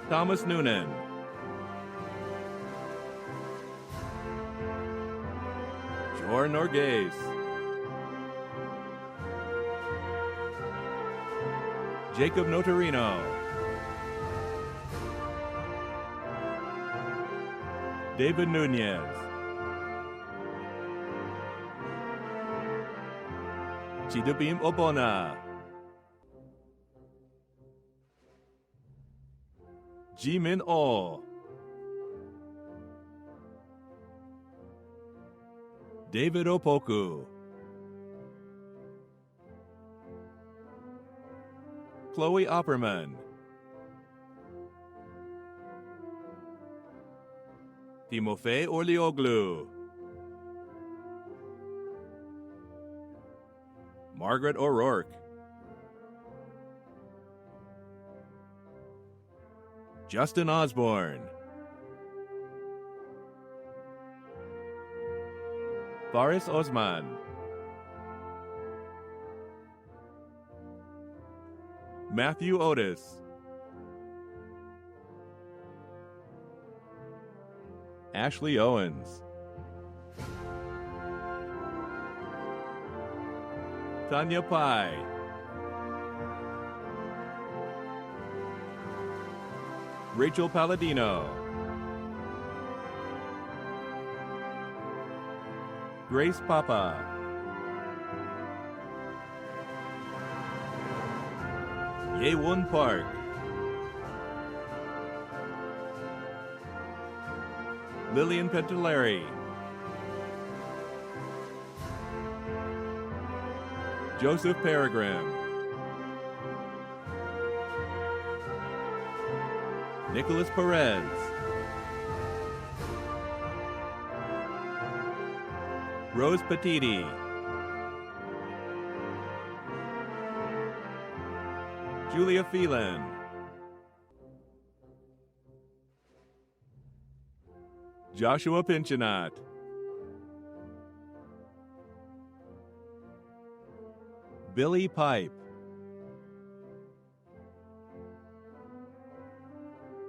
Speaker 11: Thomas Noonan. Jor Norgais. Jacob Notarino. David Nunez. Chidubim Obona. Jimin Oh. David Opoku. Chloe Opperman. Timofey Orlioglu. Margaret O'Rourke. Justin Osborne. Faris Osman. Matthew Otis. Ashley Owens. Tanya Pai. Rachel Palladino. Grace Papa. Yewon Park. Lillian Pentelari. Joseph Peregrine. Nicholas Perez. Rose Petiti. Julia Phelan. Joshua Pinchinat. Billy Pipe.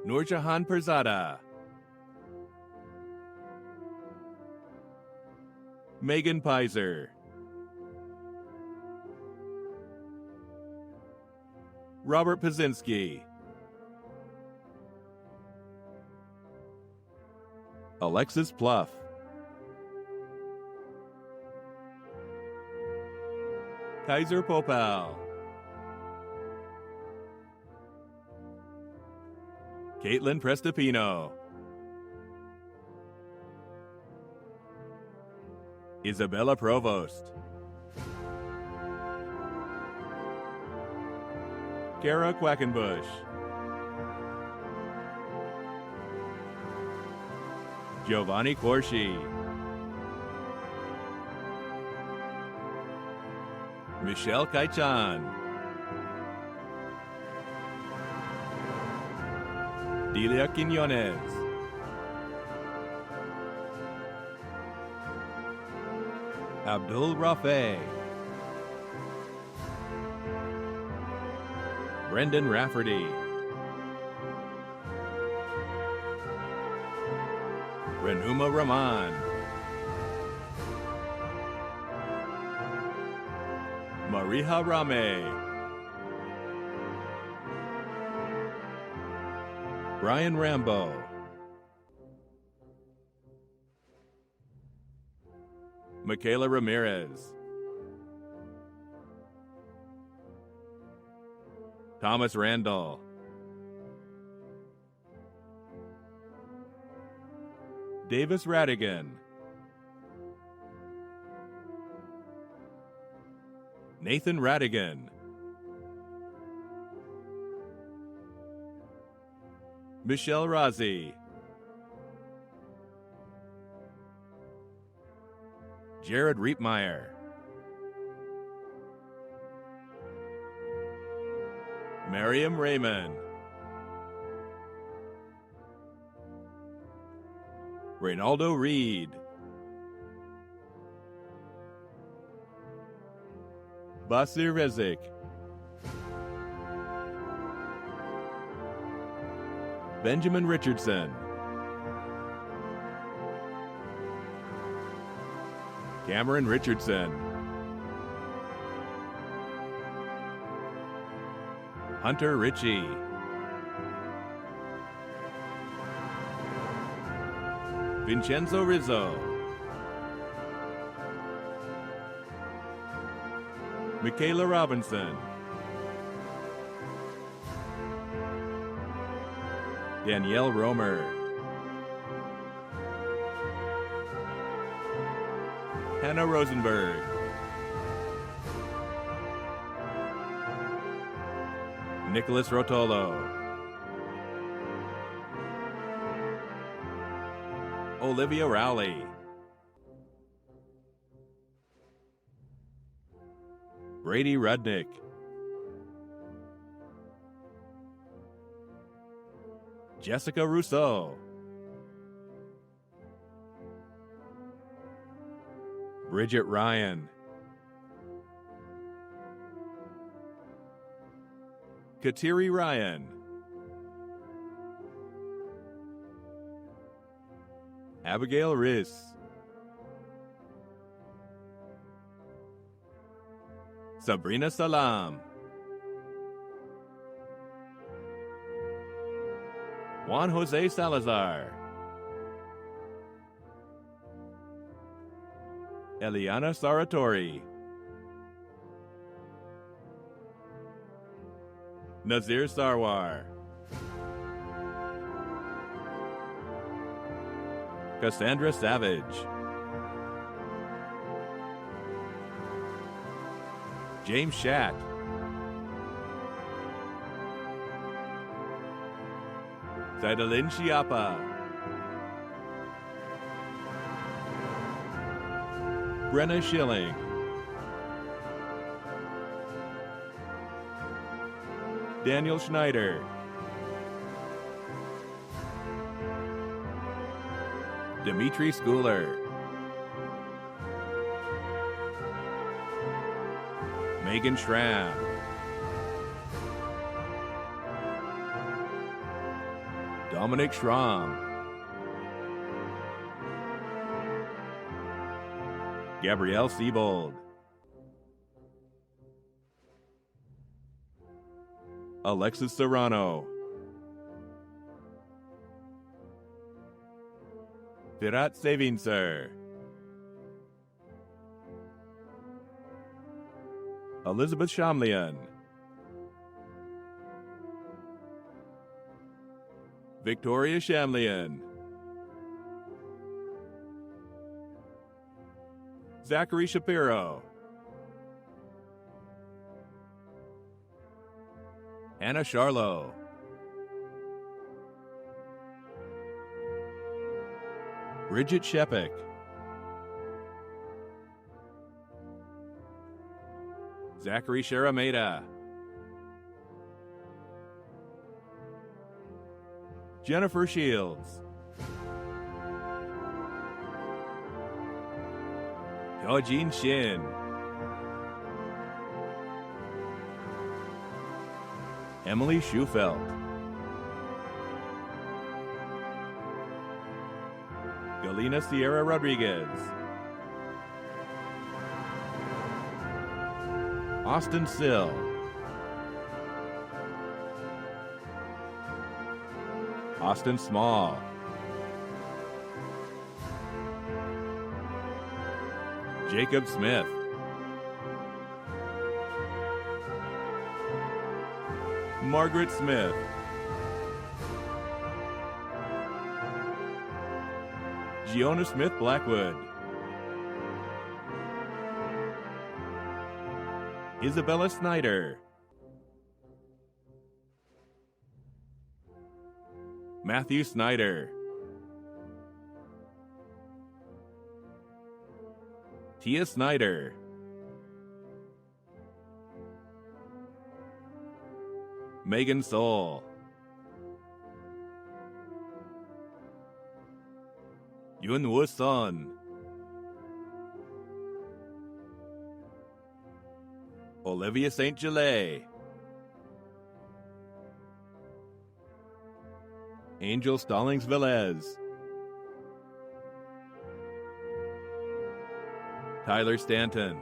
Speaker 11: Nurjahan Perzada. Megan Pizer. Robert Pazinski. Alexis Pluff. Kaiser Popal. Caitlin Prestapino. Isabella Provost. Kara Quackenbush. Giovanni Corsi. Michelle Kaichan. Delia Quinones. Abdul Rafe. Brendan Rafferty. Renuma Rahman. Mariha Rame. Brian Rambo. Michaela Ramirez. Thomas Randall. Davis Radigan. Nathan Radigan. Michelle Razi. Jared Riepmeyer. Miriam Raymond. Reynaldo Reed. Basir Rezik. Benjamin Richardson. Cameron Richardson. Hunter Ritchie. Vincenzo Rizzo. Michaela Robinson. Danielle Romer. Hannah Rosenberg. Nicholas Rotolo. Olivia Rowley. Brady Rudnick. Jessica Rousseau. Bridget Ryan. Kateri Ryan. Abigail Riss. Sabrina Salam. Juan Jose Salazar. Eliana Saratori. Nazir Sarwar. Cassandra Savage. James Schatt. Zaidalin Chiapa. Brenna Schilling. Daniel Schneider. Dimitri Schooler. Megan Schramm. Dominic Schramm. Gabrielle Siebold. Alexis Serrano. Firat Savinsar. Elizabeth Shamlian. Victoria Shamlian. Zachary Shapiro. Anna Charlo. Bridget Shepik. Zachary Sharameda. Jennifer Shields. Hyojin Shin. Emily Schufelt. Galina Sierra Rodriguez. Austin Sill. Austin Small. Jacob Smith. Margaret Smith. Giona Smith Blackwood. Isabella Snyder. Matthew Snyder. Tia Snyder. Megan Soul. Yun Woo Sun. Olivia St. Gelay. Angel Stallings Velez. Tyler Stanton.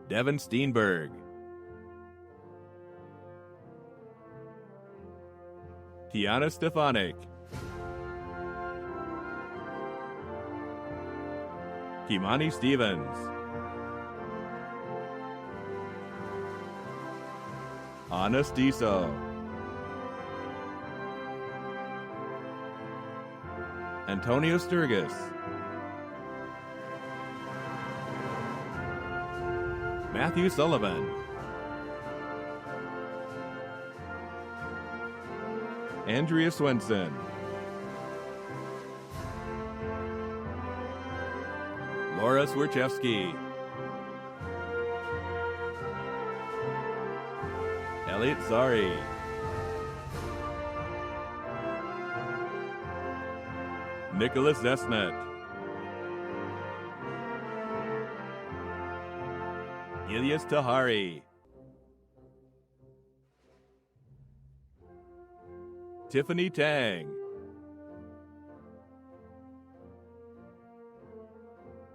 Speaker 11: Devin Steenberg. Tiana Stefanik. Kimani Stevens. Anna Stiso. Antonio Sturgis. Matthew Sullivan. Andrea Swenson. Laura Swerchewski. Elliot Zari. Nicholas Zesnet. Ilyas Tahari. Tiffany Tang.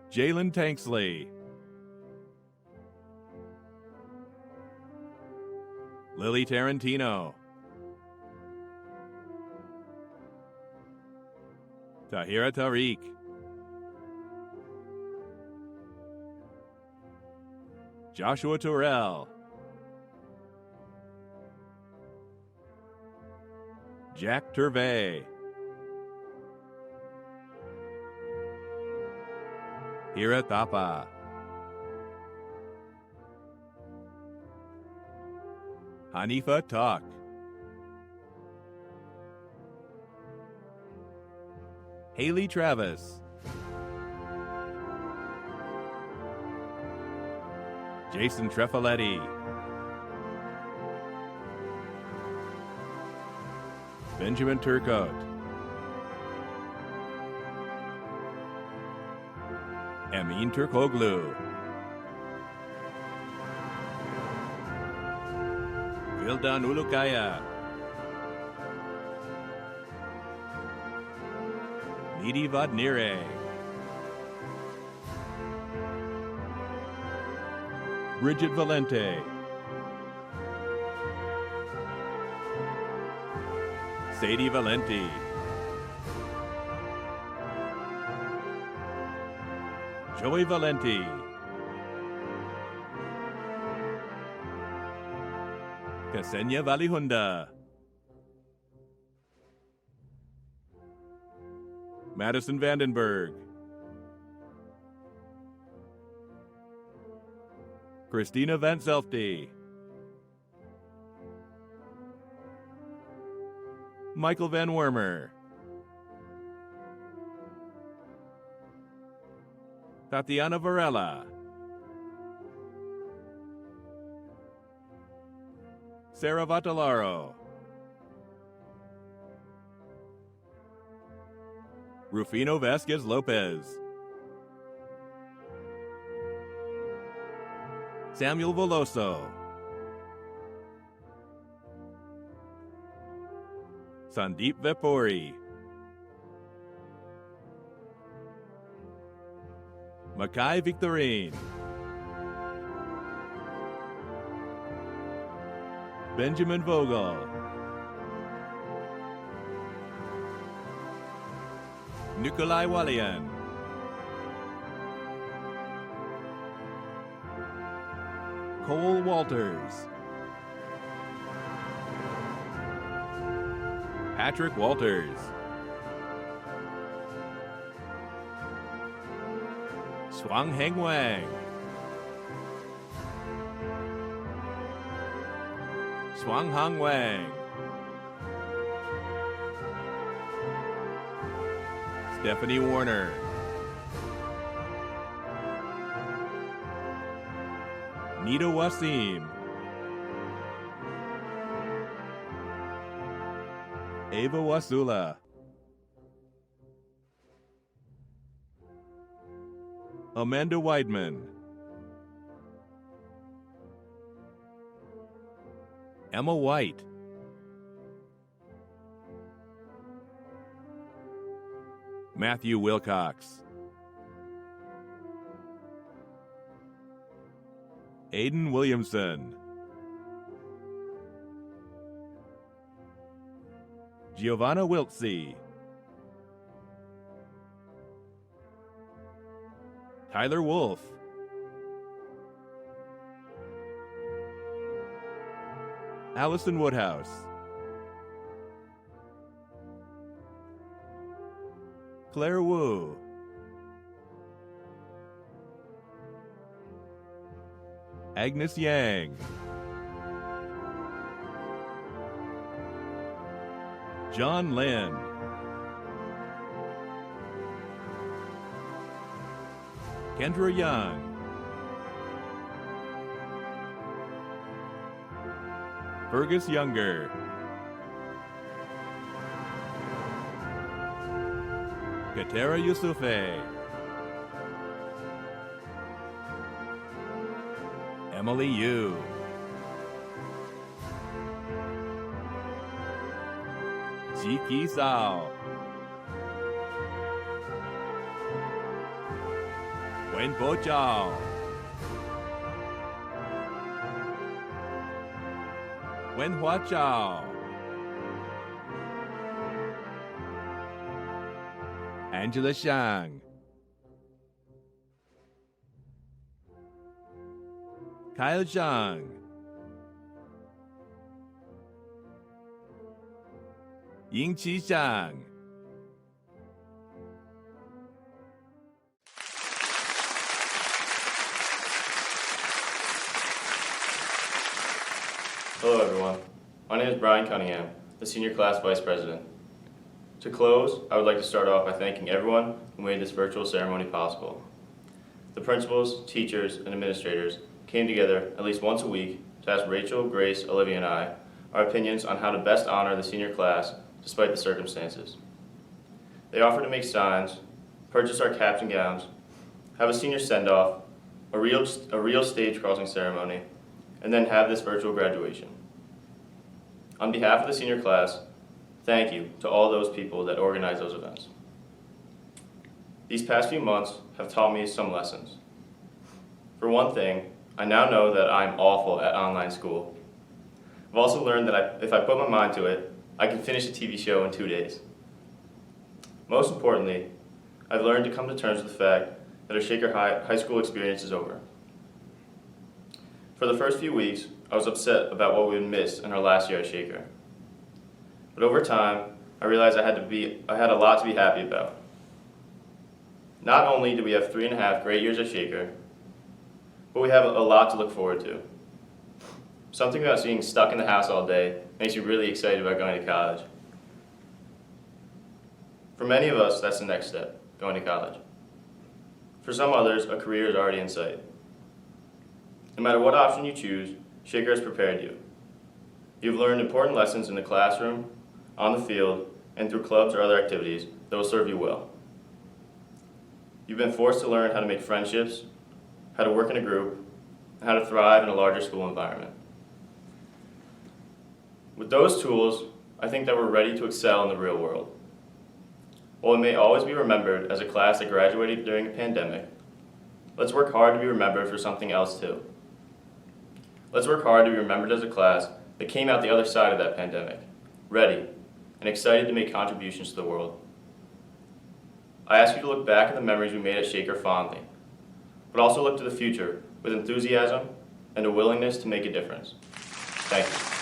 Speaker 11: Jalen Tanksley. Lily Tarantino. Tahira Tariq. Joshua Terrell. Jack Turvey. Hira Thapa. Hanifa Talk. Haley Travis. Jason Trefaletti. Benjamin Turcotte. Amin Turkoglu. Vildan Ulukaya. Nidhi Vadnire. Bridget Valente. Sadie Valenti. Joey Valenti. Ksenia Valihunda. Madison Vandenberg. Christina Van Zelfte. Michael Van Wormer. Tatiana Varela. Sarah Vattalaro. Rufino Vasquez Lopez. Samuel Veloso. Sandeep Vepuri. Makai Victorine. Benjamin Vogel. Nikolai Walian. Cole Walters. Patrick Walters. Swang Heng Wang. Swang Hang Wang. Stephanie Warner. Nita Wasim. Ava Wasula. Amanda Weidman. Emma White. Matthew Wilcox. Aiden Williamson. Giovanna Wiltsey. Tyler Wolf. Allison Woodhouse. Claire Wu. Agnes Yang. John Lin. Kendra Young. Fergus Younger. Katera Yusufe. Emily Yu. Jiki Sao. Wen Bo Chao. Wen Hua Chao. Angela Shang. Kyle Zhang. Yingqi Zhang.
Speaker 12: Hello everyone, my name is Brian Cunningham, the Senior Class Vice President. To close, I would like to start off by thanking everyone who made this virtual ceremony possible. The principals, teachers, and administrators came together at least once a week to ask Rachel, Grace, Olivia, and I our opinions on how to best honor the senior class despite the circumstances. They offered to make signs, purchase our caps and gowns, have a senior send-off, a real stage crossing ceremony, and then have this virtual graduation. On behalf of the senior class, thank you to all those people that organized those events. These past few months have taught me some lessons. For one thing, I now know that I'm awful at online school. I've also learned that if I put my mind to it, I can finish a TV show in 2 days. Most importantly, I've learned to come to terms with the fact that our Shaker High School experience is over. For the first few weeks, I was upset about what we would miss in our last year at Shaker. But over time, I realized I had a lot to be happy about. Not only do we have 3.5 great years at Shaker, but we have a lot to look forward to. Something about being stuck in the house all day makes you really excited about going to college. For many of us, that's the next step, going to college. For some others, a career is already in sight. No matter what option you choose, Shaker has prepared you. You've learned important lessons in the classroom, on the field, and through clubs or other activities that will serve you well. You've been forced to learn how to make friendships, how to work in a group, and how to thrive in a larger school environment. With those tools, I think that we're ready to excel in the real world. While we may always be remembered as a class that graduated during a pandemic, let's work hard to be remembered for something else too. Let's work hard to be remembered as a class that came out the other side of that pandemic, ready and excited to make contributions to the world. I ask you to look back at the memories we made at Shaker fondly, but also look to the future with enthusiasm and a willingness to make a difference. Thank you.